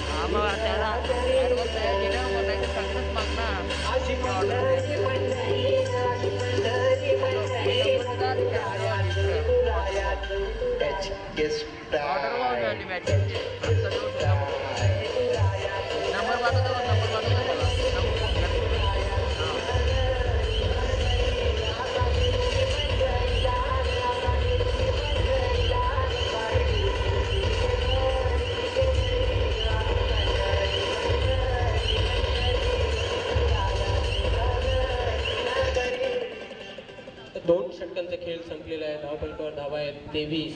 हा, मग त्याला ऍडव्हान्स तयार केल्यावर मग नाही तर सगळंच मागणार. ऑर्डर वाढवली मॅचेसची. नंबर पाठवतो मला. दोन षटकांचा खेळ संपलेला आहे. धावफलकावर धावा आहेत 23.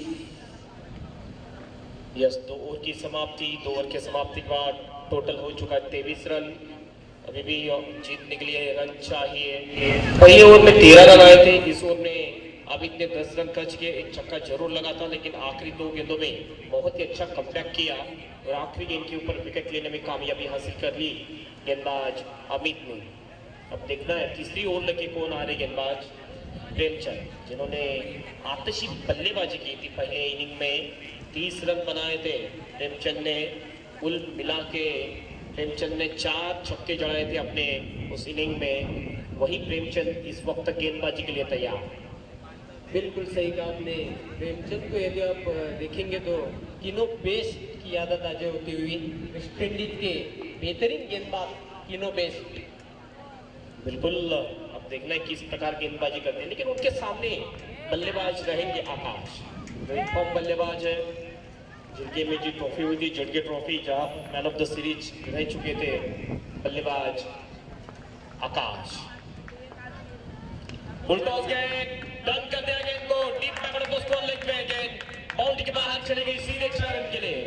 यस, 2 ओवर की समाप्ति, 2 ओवर के समाप्ति के बाद टोटल हो चुका है 23 रन. अभी भी जीतने के लिए रन चाहिए. पहले ओवर में 13 रन आए थे. इस ओवर में अमित ने 10 रन खर्च किए, एक छक्का जरूर लगा था, लेकिन आखिरी 2 गेंदों में बहुत ही अच्छा कमबैक किया और आखिरी गेंद के ऊपर विकेट लेने में कामयाबी हासिल कर ली गेंदबाज अमित ने. अब देखना है तीसरी ओवर लगे कौन आ रहे गेंदबाज. प्रेमचंद, जिन्होंने आतिशी बल्लेबाजी की थी पहले इनिंग में, 30 रन बनाए थे प्रेमचंद ने. कुल मिला के प्रेमचंद ने 4 छक्के जड़ाए थे अपने उस इनिंग में. वही प्रेमचंद इस वक्त गेंदबाजी के लिए तैयार. बिल्कुल सही कहा आपने. प्रेमचंद को यदि आप देखेंगे तो किनो बेस्ट की याद ताजा होती हुई. वेस्ट इंडीज के बेहतरीन गेंदबाज किनो बेस्ट. बिल्कुल, अब देखना है किस प्रकार गेंदबाजी करते हैं, लेकिन उनके सामने बल्लेबाज रहेंगे आकाश, जो इनफॉर्म बल्लेबाज है, जिनके में जी ट्रॉफी हुई थी, जड़के ट्रॉफी, जहां मैन ऑफ द सीरीज रह चुके थे बल्लेबाज आकाश. फुल टॉस गए, डन कर दिया गेंद को, डीप पकड़ को स्कोर लेग पे गेंद बाउंड्री के बाहर चली गई सीधे 4 रन के लिए.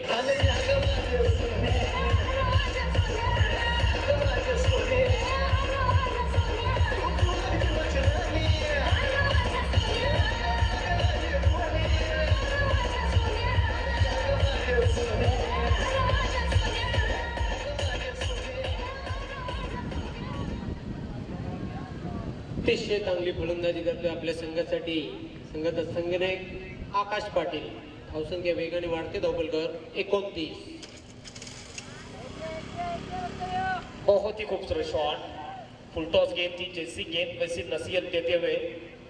अतिशय चांगली फलंदाजी करतोय आपल्या संघासाठी संघाचा संघनायक आकाश पाटील. धावसंख्या वेगाने वाढते. धावफलकावर 29. बहुत ही खूबसूरत शॉट. फुल टॉस गेंद थी, जैसी गेंद वैसी नसीहत देते हुए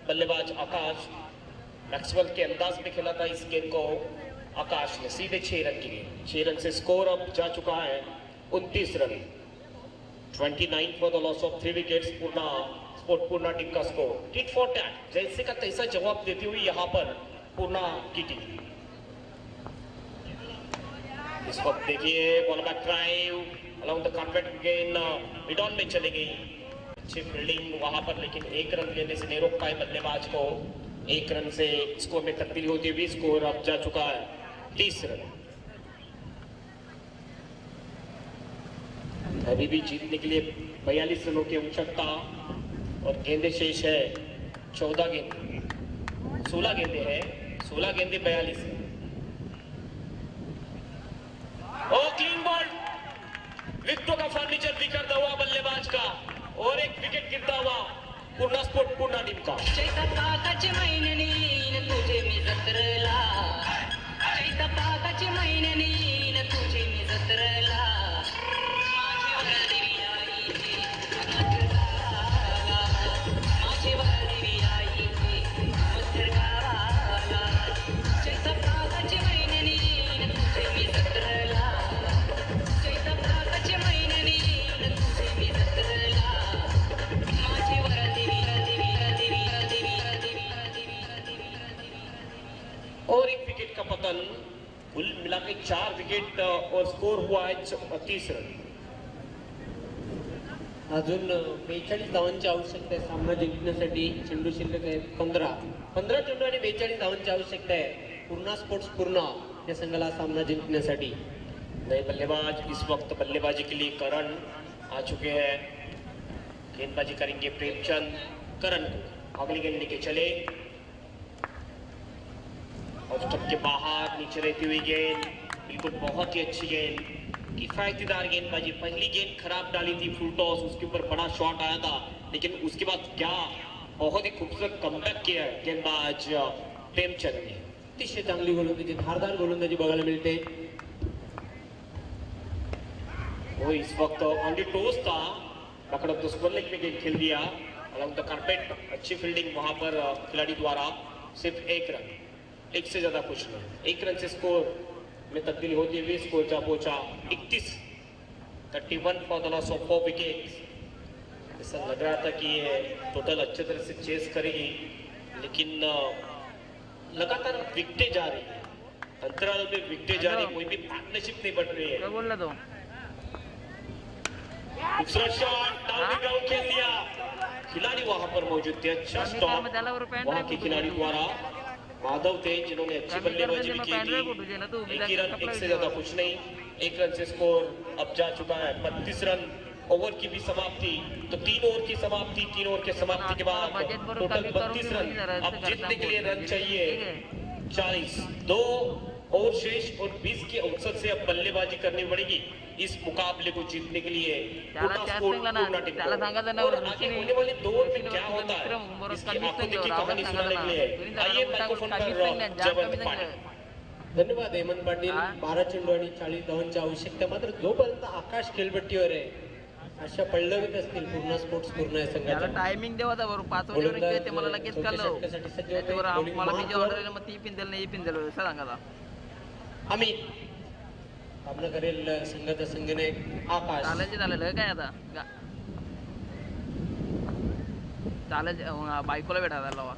बल्लेबाज आकाश मैक्सवेल के अंदाज में खेला था इस गेंद को. आकाश ने सीधे 6 रन की गेंद. 6 रन से स्कोर अब जा चुका है 29 run. 29 for the loss of 3 wickets. Purna team का स्कोर. टिट फॉर टैट, जैसे का तैसा जवाब देती हुई यहाँ पर पूर्णा की टीम. इस वक्त देखिए ball back drive along the contract गेंद मिड ऑन में चली गई. अच्छी फील्डिंग वहां पर, लेकिन 1 रन लेने से नहीं रोक पाए बल्लेबाज को. 1 रन से स्कोर में तब्दीली होती हुई स्कोर अब जा चुका है 30 रन. अभी भी जीतने के लिए 42 रनों की आवश्यकता और गेंदे शेष है 14 गेंदे. 16 गेंदे हैं, 16 गेंदे 42. ओ क्लीन बॉल, विकेटों का फर्नीचर बिखरता हुआ बल्लेबाज का और एक विकेट गिरता हुआ पूर्णा स्पोर्ट पूर्णा टीम का. चैतपाकाची महिन्यानी येईन तुझे मी जत्रेला. चैतपाकाची महिन्यानी येईन तुझे मी जत्रेला. माझी वरदेवी आईची माझी और स्कोर हुआ है 30 रन. अजून 42 धावांची आवश्यकता आहे सामना जिंकण्यासाठी. चेंडू शिल्लक आहे 15 चेंडू आणि 42 धावांची आवश्यकता आहे पूर्णा स्पोर्ट्स पूर्ण या संघाला सामना जिंकण्यासाठी. नए बल्लेबाज इस वक्त बल्लेबाजी के लिए करण आ चुके हैं. गेंदबाजी करेंगे प्रेमचंद. करण को अगली गेंद लेके चले और स्टंप के बाहर नीचे रहती हुई गेंद. बिल्कुल बहुत ही अच्छी गेंद, किफायतीदार गेंदबाजी. पहली गेंद खराब डाली थी फुल टॉस, उसके ऊपर बड़ा शॉट आया था, लेकिन उसके बाद क्या बहुत ही खूबसूरत कमबॅक किया गेंदबाज प्रेमचंद ने. अतिशय चांगली गोलंदाजी, धारदार गोलंदाजी बघायला मिळते. वो इस वक्त ऑन द टोस था, पकड़ तो स्क्वायर लेग में गेंद खेल दिया अलॉन्ग द कारपेट. अच्छी फील्डिंग वहां पर खिलाड़ी द्वारा. सिर्फ 1 रन, एक से ज्यादा कुछ नहीं. 1 रन से स्कोर में तब्दीली होती हुई स्कोर जा पहुंचा 31 for the loss of 4 wickets. ऐसा लग रहा था कि ये टोटल अच्छे तरह से चेस करेगी, लेकिन लगातार विकेटें जा रही है. अंतराल में विकेटें जा रही, कोई भी पार्टनरशिप नहीं बन रही है. काय बोलला तो? दूसरा शॉट डाउन ग्राउंड खेल दिया. खिलाड़ी वहां पर मौजूद थे. अच्छा स्टॉप वहां के खिलाड़ी द्वारा. माधव थे जिन्होंने अच्छी बल्लेबाजी भी की थी. एक ही रन, एक से ज्यादा कुछ नहीं. 1 रन से स्कोर अब जा चुका है 32 रन. ओवर की भी समाप्ति, तो 3 ओवर की समाप्ति. 3 ओवर के समाप्ति के बाद टोटल 32 रन. अब जीतने के लिए रन चाहिए 40. 2 ओवर शेष और 20 के अवसर से अब बल्लेबाजी करनी पड़ेगी इस मुकाबले को जीतने के लिए. त्याला चार सांगला ना, त्याला सांगायचं ना, और आगे होने वाले 2 ओवर में क्या होता है इसकी आंखों देखी कहानी सुनाने के लिए आइए माइक्रोफोन पर जयवंत पाटील. धन्यवाद हेमंत पाटील. 12 चेंडू आणि 40 धावांची आवश्यकता. मात्र जोपर्यंत आकाश खेळपट्टीवर आहे अशा पडलवीत असतील पूर्णा स्पोर्ट्स पूर्ण या त्याला संघाचा. टायमिंग देवा बरोबर 5 वाजेवर ते मला लगेच कळलं. त्याच्यावर मला मी जे ऑर्डर मग ती पिन दिलं नाही पिन दिलं असं सांगा. अमित सामना करेल संघाचा संघनायक आकाश. चालायचे झालेलं काय आता चालायचे बायकोला भेटायला लावा.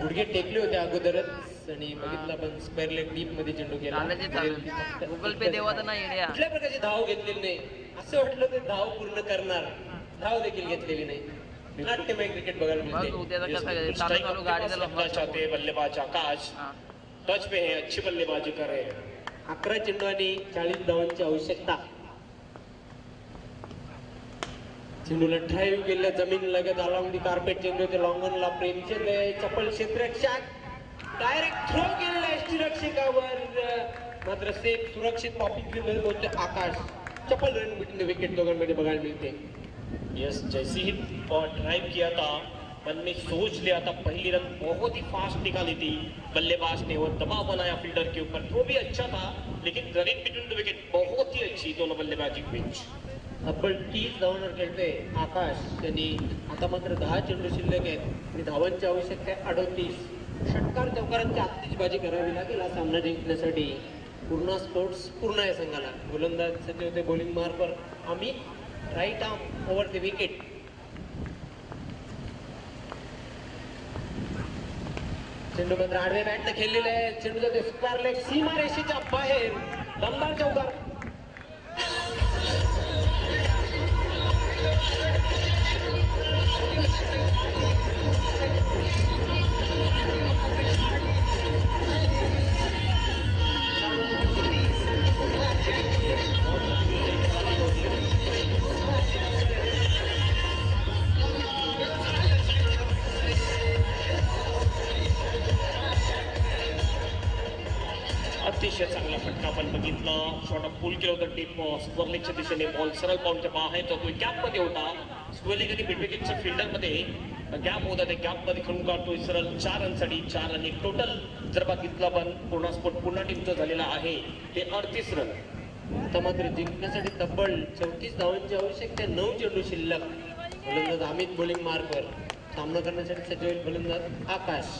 गुडघे टेकले होते अगोदरच आणि बघितलं पण स्क्वेअर लेग डीप मध्ये चेंडू केला. चालेल गुगल पे देवाचा नाही येड्या. कुठल्या प्रकारची धाव घेतलेली नाही. असं वाटलं ते धाव पूर्ण करणार, धाव देखील घेतलेली नाही. नाट्यमय क्रिकेट बघायला बघ मिळते. उद्या कसं चालू स्ट्राइक चालू के गाडी पास लगना चाहते हैं बल्लेबाज आकाश. टच में है, अच्छी बल्लेबाजी कर रहे हैं. 11 चेंडू आणि 40 धावांची आवश्यकता. चेंडूला ड्राईव्ह केलं जमीन लगत अलॉंग दी कार्पेट. चेंडू ते लॉंगनला प्रेमचंद आहे. चपल क्षेत्ररक्षक डायरेक्ट थ्रो केलेला यष्टीरक्षकावर, मात्र सेफ सुरक्षित पॉपिंग मिळत होते. आकाश चपल रन बिटवीन विकेट दोघांमध्ये बघायला मिळते. यस, जैसे ही ड्राइव किया था मन में सोच लिया था. पहली रन बहुत ही फास्ट निकाली थी बल्लेबाज ने और दबाव बनाया फील्डर के ऊपर. थ्रो भी अच्छा था, लेकिन रनिंग बिटवीन द विकेट बहुत ही अच्छी दोनों बल्लेबाजी पिच. तब्बल 30 धावांवर खेळते आकाश. त्यांनी आता मात्र 10 चेंडू शिल्लक आहेत आणि धावांची आवश्यकता आहे 38. षटकार चौकारांची आतिषबाजी करावी लागेल हा सामना जिंकण्यासाठी पूर्णा स्पोर्ट्स पूर्ण या संघाला. गोलंदाज सध्या होते बॉलिंग मार्कवर Amit. Right arm over the wicket. चेंडू मात्र आडव्या बॅटने खेळलेला आहे. चेंडू जाते स्क्वेअर लेग सीमारेषेच्या बाहेर. दमदार चौकार. अतिशय चांगला फटका आपण बघितला. शॉर्ट ऑफ पूल केलं होतं टीप स्क्वेअर लेगच्या दिशेने. बॉल सरळ बाउंडच्या बाहेर जातोय. गॅपमध्ये होता. स्क्वेअर लेग आणि मिडविकेटच्या फिल्डरमध्ये गॅप होता. त्या गॅपमध्ये खेळून काढतोय सरळ 4 रनसाठी. 4 रन टोटल जर बघितलं आपण पूर्णा स्पोर्ट पूर्ण टीमचं झालेला आहे ते 38 रन. आता मात्र जिंकण्यासाठी तब्बल 34 धावांची आवश्यकता. 9 चेंडू शिल्लक. गोलंदाज अमित बॉलिंग मार्कवर. सामना करण्यासाठी सज्ज होईल गोलंदाज आकाश.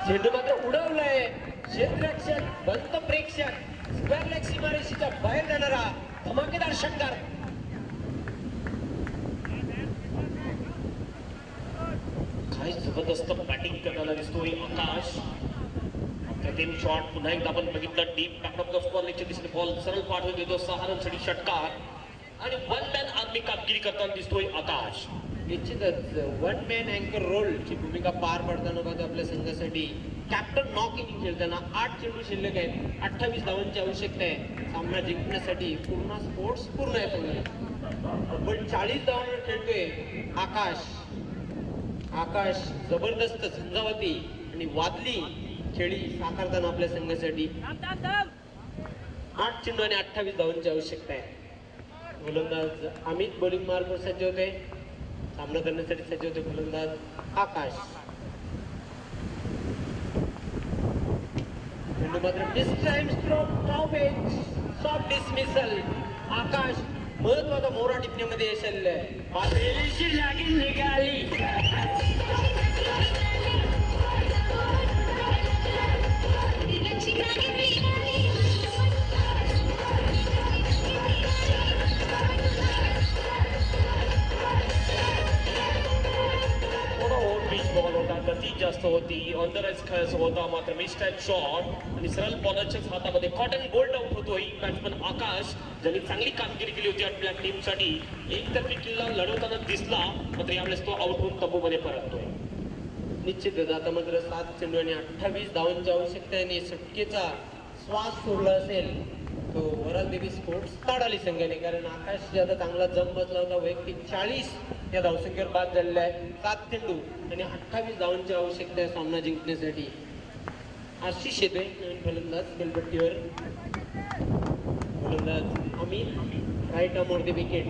चेंडू मात्र उडवलाय. क्षेत्ररक्षक बंद प्रेक्षक स्क्वेअर लेग सीमारेषेच्या बाहेर जाणारा धमाकेदार षटकार. काय जबरदस्त बॅटिंग करताना दिसतोय आकाश. अप्रतिम शॉट पुन्हा एकदा आपण बघितलं. डीप बॅकअप स्कॉरच्या दिसणे बॉल सरळ पाठवून देतो 6 रनसाठी षटकार आणि वन मॅन आर्मी कामगिरी करताना दिसतोय आकाश. निश्चितच वन मॅन अँकर रोलची भूमिका पार पडताना बघा आपल्या संघासाठी. कॅप्टन नॉक इनिंग खेळताना 8 चेंडू शिल्लक आहेत, 28 धावांची आवश्यकता आहे सामना जिंकण्यासाठी. पूर्ण स्पोर्ट्स पूर्ण आहे संघाला, पण 40 धावांवर खेळतोय आकाश. आकाश जबरदस्त झंझावती आणि वादली खेळी साकारताना आपल्या संघासाठी. 8 चेंडू आणि 28 धावांची आवश्यकता आहे. गोलंदाज अमित बॉलिंग मार्कवर सज्ज होते, सामना करण्यासाठी सज्ज होते गोलंदाज आकाश. चेंडू मात्र डिस्टाइम स्ट्रोक स्टॉपेज सॉफ्ट डिसमिसल. आकाश महत्वाचा मोहरा टिपण्यामध्ये यश आलेलं आहे. लागीन निघाली. बॉल होता, गती जास्त होती, ऑन द राईज खेळायचा होता, मात्र मिस टाइम शॉट आणि सरळ बॉलरच्याच हातामध्ये कॉटन बोल्ड आउट होतोय बॅट्समन आकाश, ज्यांनी चांगली कामगिरी केली होती आपल्या टीमसाठी. एकतर्फी किल्ला लढवताना दिसला, मात्र यावेळेस तो आउट होऊन तंबूमध्ये परततोय. निश्चितच आता मात्र 7 चेंडू आणि 28 धावांची आवश्यकता आहे आणि सुटकेचा श्वास सोडला असेल तो वराल देवी स्पोर्ट्स ताडाली संघाने, कारण आकाश आता चांगला जम बसला होता. वैयक्तिक 40 या धावसंख्येवर बाद झालेला आहे. 7 चेंडू आणि 28 धावांची आवश्यकता आहे सामना जिंकण्यासाठी. आशिष येतोय नवीन फलंदाज बेलपट्टीवर. फलंदाज Amit right arm the wicket.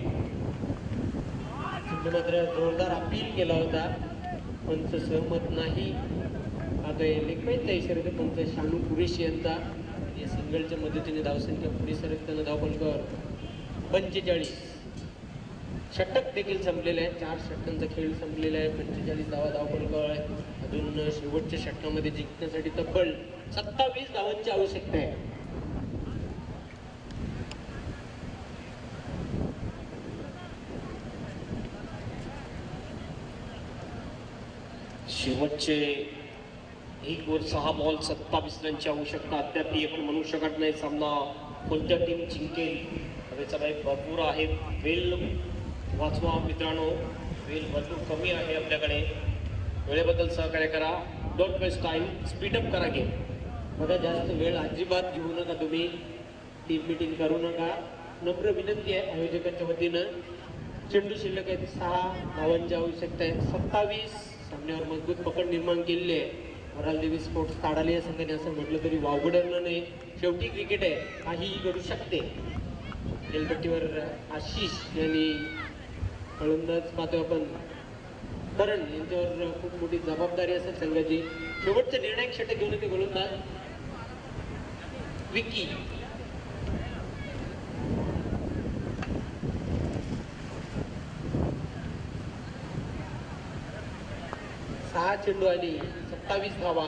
चेंडू मात्र जोरदार अपील केला होता, पंच सहमत नाही. आता लेखमाईचा इशारा देतो पंच शानू कुरेशी यांचा. या सिंगलच्या मदतीने धावसंख्या पुढे सरकताना धावफलकावर 45. षटक देखील संपलेलं आहे, 4 षटकांचा खेळ संपलेला आहे. 45 धावा धावफलकावर आहे. अजून शेवटच्या षटकामध्ये जिंकण्यासाठी तब्बल 27 धावांची आवश्यकता आहे. शेवटचे 1 ओव्हर 6 बॉल 27 रनची आवश्यकता. अद्याप आपण म्हणू शकत नाही सामना कोणत्या टीम जिंकेल. हवेचा वेग भरपूर आहे. वेल वाचवा मित्रांनो, वेल भरपूर कमी आहे आपल्याकडे. वेळेबद्दल सहकार्य करा. डोंट वेस्ट टाइम, स्पीडअप करा गेम. बघा जास्त वेळ अजिबात घेऊ नका तुम्ही. टीम मिटिंग करू नका, नम्र विनंती आहे आयोजकांच्या वतीनं. चेंडू शिल्लक आहेत, 6 धावांची आवश्यकता आहे. 27 सामन्यावर मजबूत पकड निर्माण केलेली आहे वराल देवी स्पोर्ट्स ताडाली या संघाने. असं म्हटलं तरी वावगडलं नाही, शेवटी क्रिकेट आहे, काहीही करू शकते. खेळपट्टीवर आशिष यांनी फलंदाज पाहतोय आपण करण यांच्यावर खूप मोठी जबाबदारी असेल संघाची. शेवटचं निर्णायक षटक घेऊन येते गोलंदाज विकी. 6 चेंडू आणि 27 धावा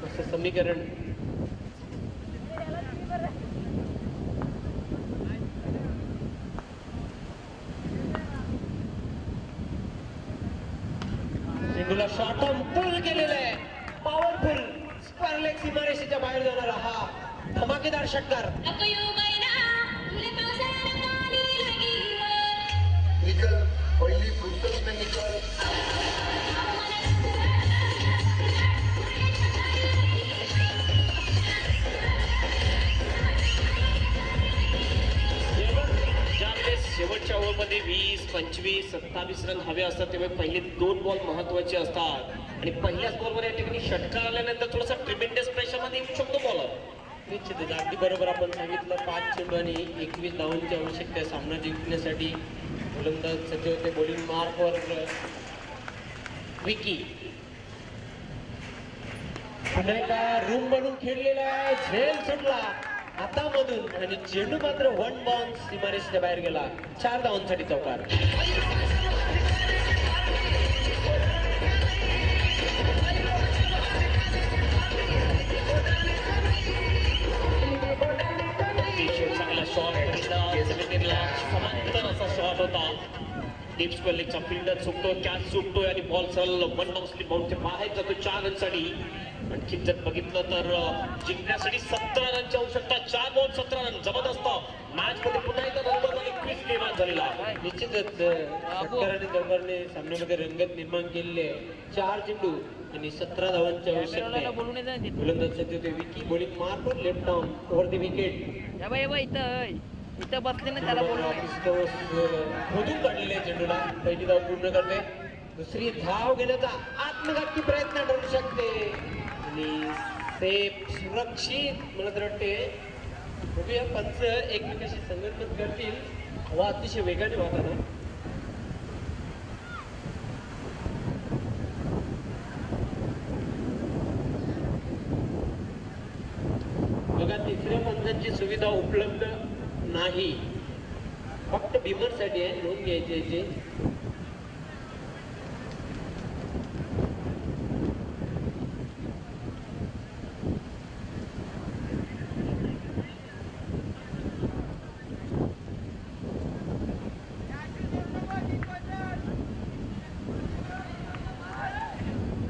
असं समीकरण. चेंडूला शॉर्ट पुल केलेला आहे, पॉवरफुल स्क्वेअर लेग सीमारेषेच्या बाहेर जाणारा हा धमाकेदार षटकार. निकल पहिली फुर्सत में निकल. शेवटच्या ओव्हरमध्ये 20, 25, 27 रन हवे असतात, तेव्हा पहिले 2 बॉल महत्वाचे असतात. आणि पहिल्याच बॉलवर या ठिकाणी षटकार आल्यानंतर थोडासा ट्रिमेंडस प्रेशरमध्ये येऊ शकतो बॉलर. निश्चितच अगदी बरोबर आपण सांगितलं. 5 चेंडू आणि 21 धावांची आवश्यकता आहे सामना जिंकण्यासाठी. गोलंदाज सज्ज होते बॉलिंग मार्कवर विकी. पुन्हा एका रूम बनून खेळलेला आहे, झेल सुटला हातामधून आणि चेंडू मात्र 1 बाउन्स सीमारेषेच्या बाहेर गेला. 4 धावांसाठी चौकार. चांगला शॉट समांतर असा शॉट होता. डीप स्पेलिंगचा फिल्डर चुकतो, कॅच सुटतोय आणि बॉल सरळ वन डाऊन स्लिप बाउंडच्या बाहेर जातो 4 रनसाठी. आणखी जर बघितलं तर जिंकण्यासाठी 17 रनची आवश्यकता. 4 बॉल 17 रन जबरदस्त. मॅच मध्ये पुन्हा एकदा नंबर आणि क्विज निर्माण झालेला आहे. निश्चितच षटकार आणि जबरने सामन्यामध्ये रंगत निर्माण केलेली आहे. 4 चेंडू आणि 17 धावांची आवश्यकता कॅमेराला आहे. बोलू नाही देत. गोलंदाज सध्या ते विकी बॉलिंग मारतो left arm over the wicket. या बाई इथं बसले ना त्याला बोलू नाही. खोदून काढलेले आहे चेंडूला. पहिली धाव पूर्ण करते. दुसरी धाव घेण्याचा आत्मघातकी प्रयत्न ठरू शकते आणि सेफ सुरक्षित मला तर वाटते. बघूया पंच एकमेकाशी संगनमत करतील. हवा अतिशय वेगाने वाहताना. बघा तिसऱ्या पंचांची सुविधा उपलब्ध नाही. फक्त बिमरसाठी आहे. नोंद घ्यायची याची.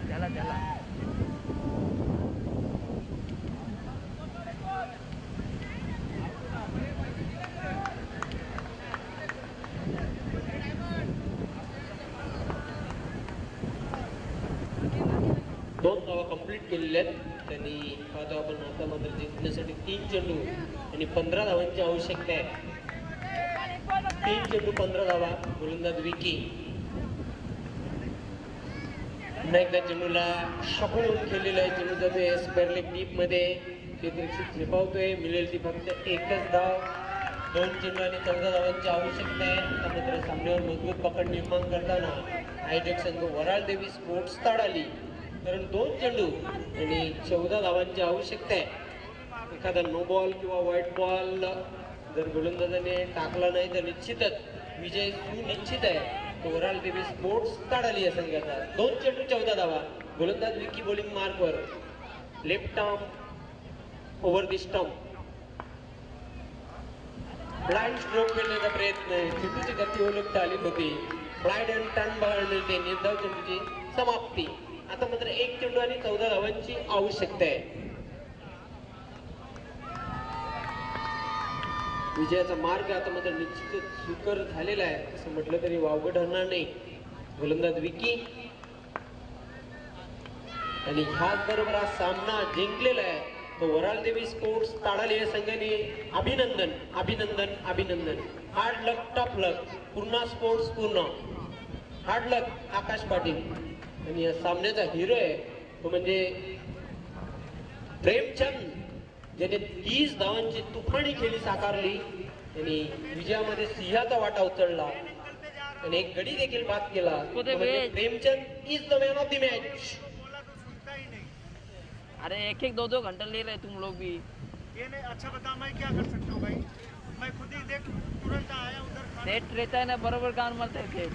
त्याला 2 धावा कंप्लीट केलेल्या आहेत त्यांनी. पाहतो आपण आता मात्र जिंकण्यासाठी 3 चेंडू आणि 15 धावांची आवश्यकता आहे. 3 चेंडू 15 धावा. गोलंदाज विकी पुन्हा एकदा चेंडूला शफल होऊन खेळलेला आहे. चेंडू जातोय स्क्वेअर लेग डीप मध्ये. क्षेत्ररक्षक झेपावतोय. मिळेल ती फक्त एकच धाव. 2 चेंडू आणि 14 धावांची आवश्यकता आहे. त्यानंतर सामन्यावर मजबूत पकड निर्माण करताना आयोजक संघ वराळ देवी स्पोर्ट्स ताडाली. कारण 2 चेंडू आणि 14 धावांची आवश्यकता आहे. एखादा नो बॉल किंवा व्हाईट बॉल जर गोलंदाजाने टाकला नाही तर निश्चितच विजय सुनिश्चित आहे. तो वराळ देवी स्पोर्ट्स ताडाली या संघाचा. 2 चेंडू 14 धावा. गोलंदाज विकी बॉलिंग मार्कवर. Left arm over the stump. Blind stroke खेळण्याचा प्रयत्न आहे. चेंडूची गती ओळखता आली होती. ब्लाइंड अँड टर्न बॉल मिळते. निर्धाव चेंडूची समाप्ती. आता मात्र 1 चेंडू आणि 14 धावांची आवश्यकता आहे. विजयाचा मार्ग आता मात्र निश्चितच सुकर झालेला आहे असं म्हटलं तरी वावगं ठरणार नाही. गोलंदाज विकी आणि ह्याच बरोबर हा सामना जिंकलेला आहे तो वराळ देवी स्पोर्ट्स ताडाली या संघाने. अभिनंदन अभिनंदन अभिनंदन. हार्ड लक टफ लक. पूर्णा स्पोर्ट्स पूर्ण. हार्ड लक आकाश पाटील. आणि या सामन्याचा हिरो आहे तो म्हणजे प्रेमचंद ज्याने 30 धावांची तुफानी खेळी साकारली. त्यांनी विजयामध्ये सिंहाचा वाटा उचलला आणि एक गडी देखील बाद केला. तो म्हणजे Premchand is the man of the match. अरे 1-1 2-2 घंटा ले रहे तुम लोग भी. ये नहीं अच्छा बता मैं क्या कर सकता हूँ भाई. मैं खुद ही देख तुरंत आया उधर. सेट रहता है ना बरोबर काम मारता है.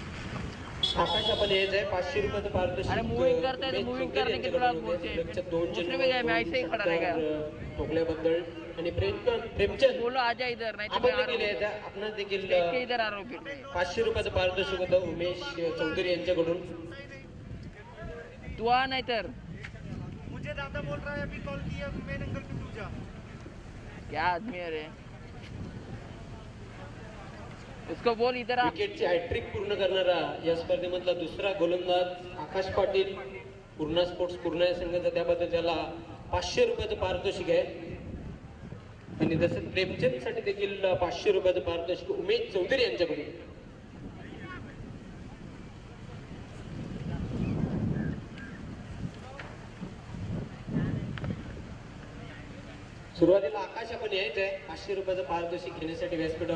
आकाश आपण यायचं आहे 500 रुपयाचं पारितोषिक. अरे मूविंग करताय तर मूविंग करने के तुला बोलते. 2 दूसरे में जाए मैं ऐसे ही खड़ा रहेगा. ठोकल्याबद्दल आणि प्रेमचंद बोलो आ जा इधर नहीं तो आपण मैं आ देखील रहा यायचं. आपण देखील हूँ. देख के इधर आ रहा हूँ फिर. 500 रुपयाचं पारितोषिक होतं उमेश चौधरी यांच्याकडून. तू आ नहीं तर मुझे दादा बोल रहा है अभी कॉल किया मेन एंगल पे तू जा. क्या आदमी है रे. उसको बोल इधर आ. विकेटची हॅट्रिक पूर्ण करणारा या स्पर्धेमधला दुसरा गोलंदाज आकाश पाटील. पूर्णा स्पोर्ट्स पूर्णा या संघाचा. त्याबद्दल त्याला 500 रुपयाचं पारितोषिक आहे. आणि तसंच प्रेमचंदसाठी देखील 500 रुपयाचं पारितोषिक उमेश चौधरी यांच्याकडून. सुरुवातीला आकाश आपण यायचं आहे 500 रुपयाचं पारितोषिक घेण्यासाठी व्यासपीठावर.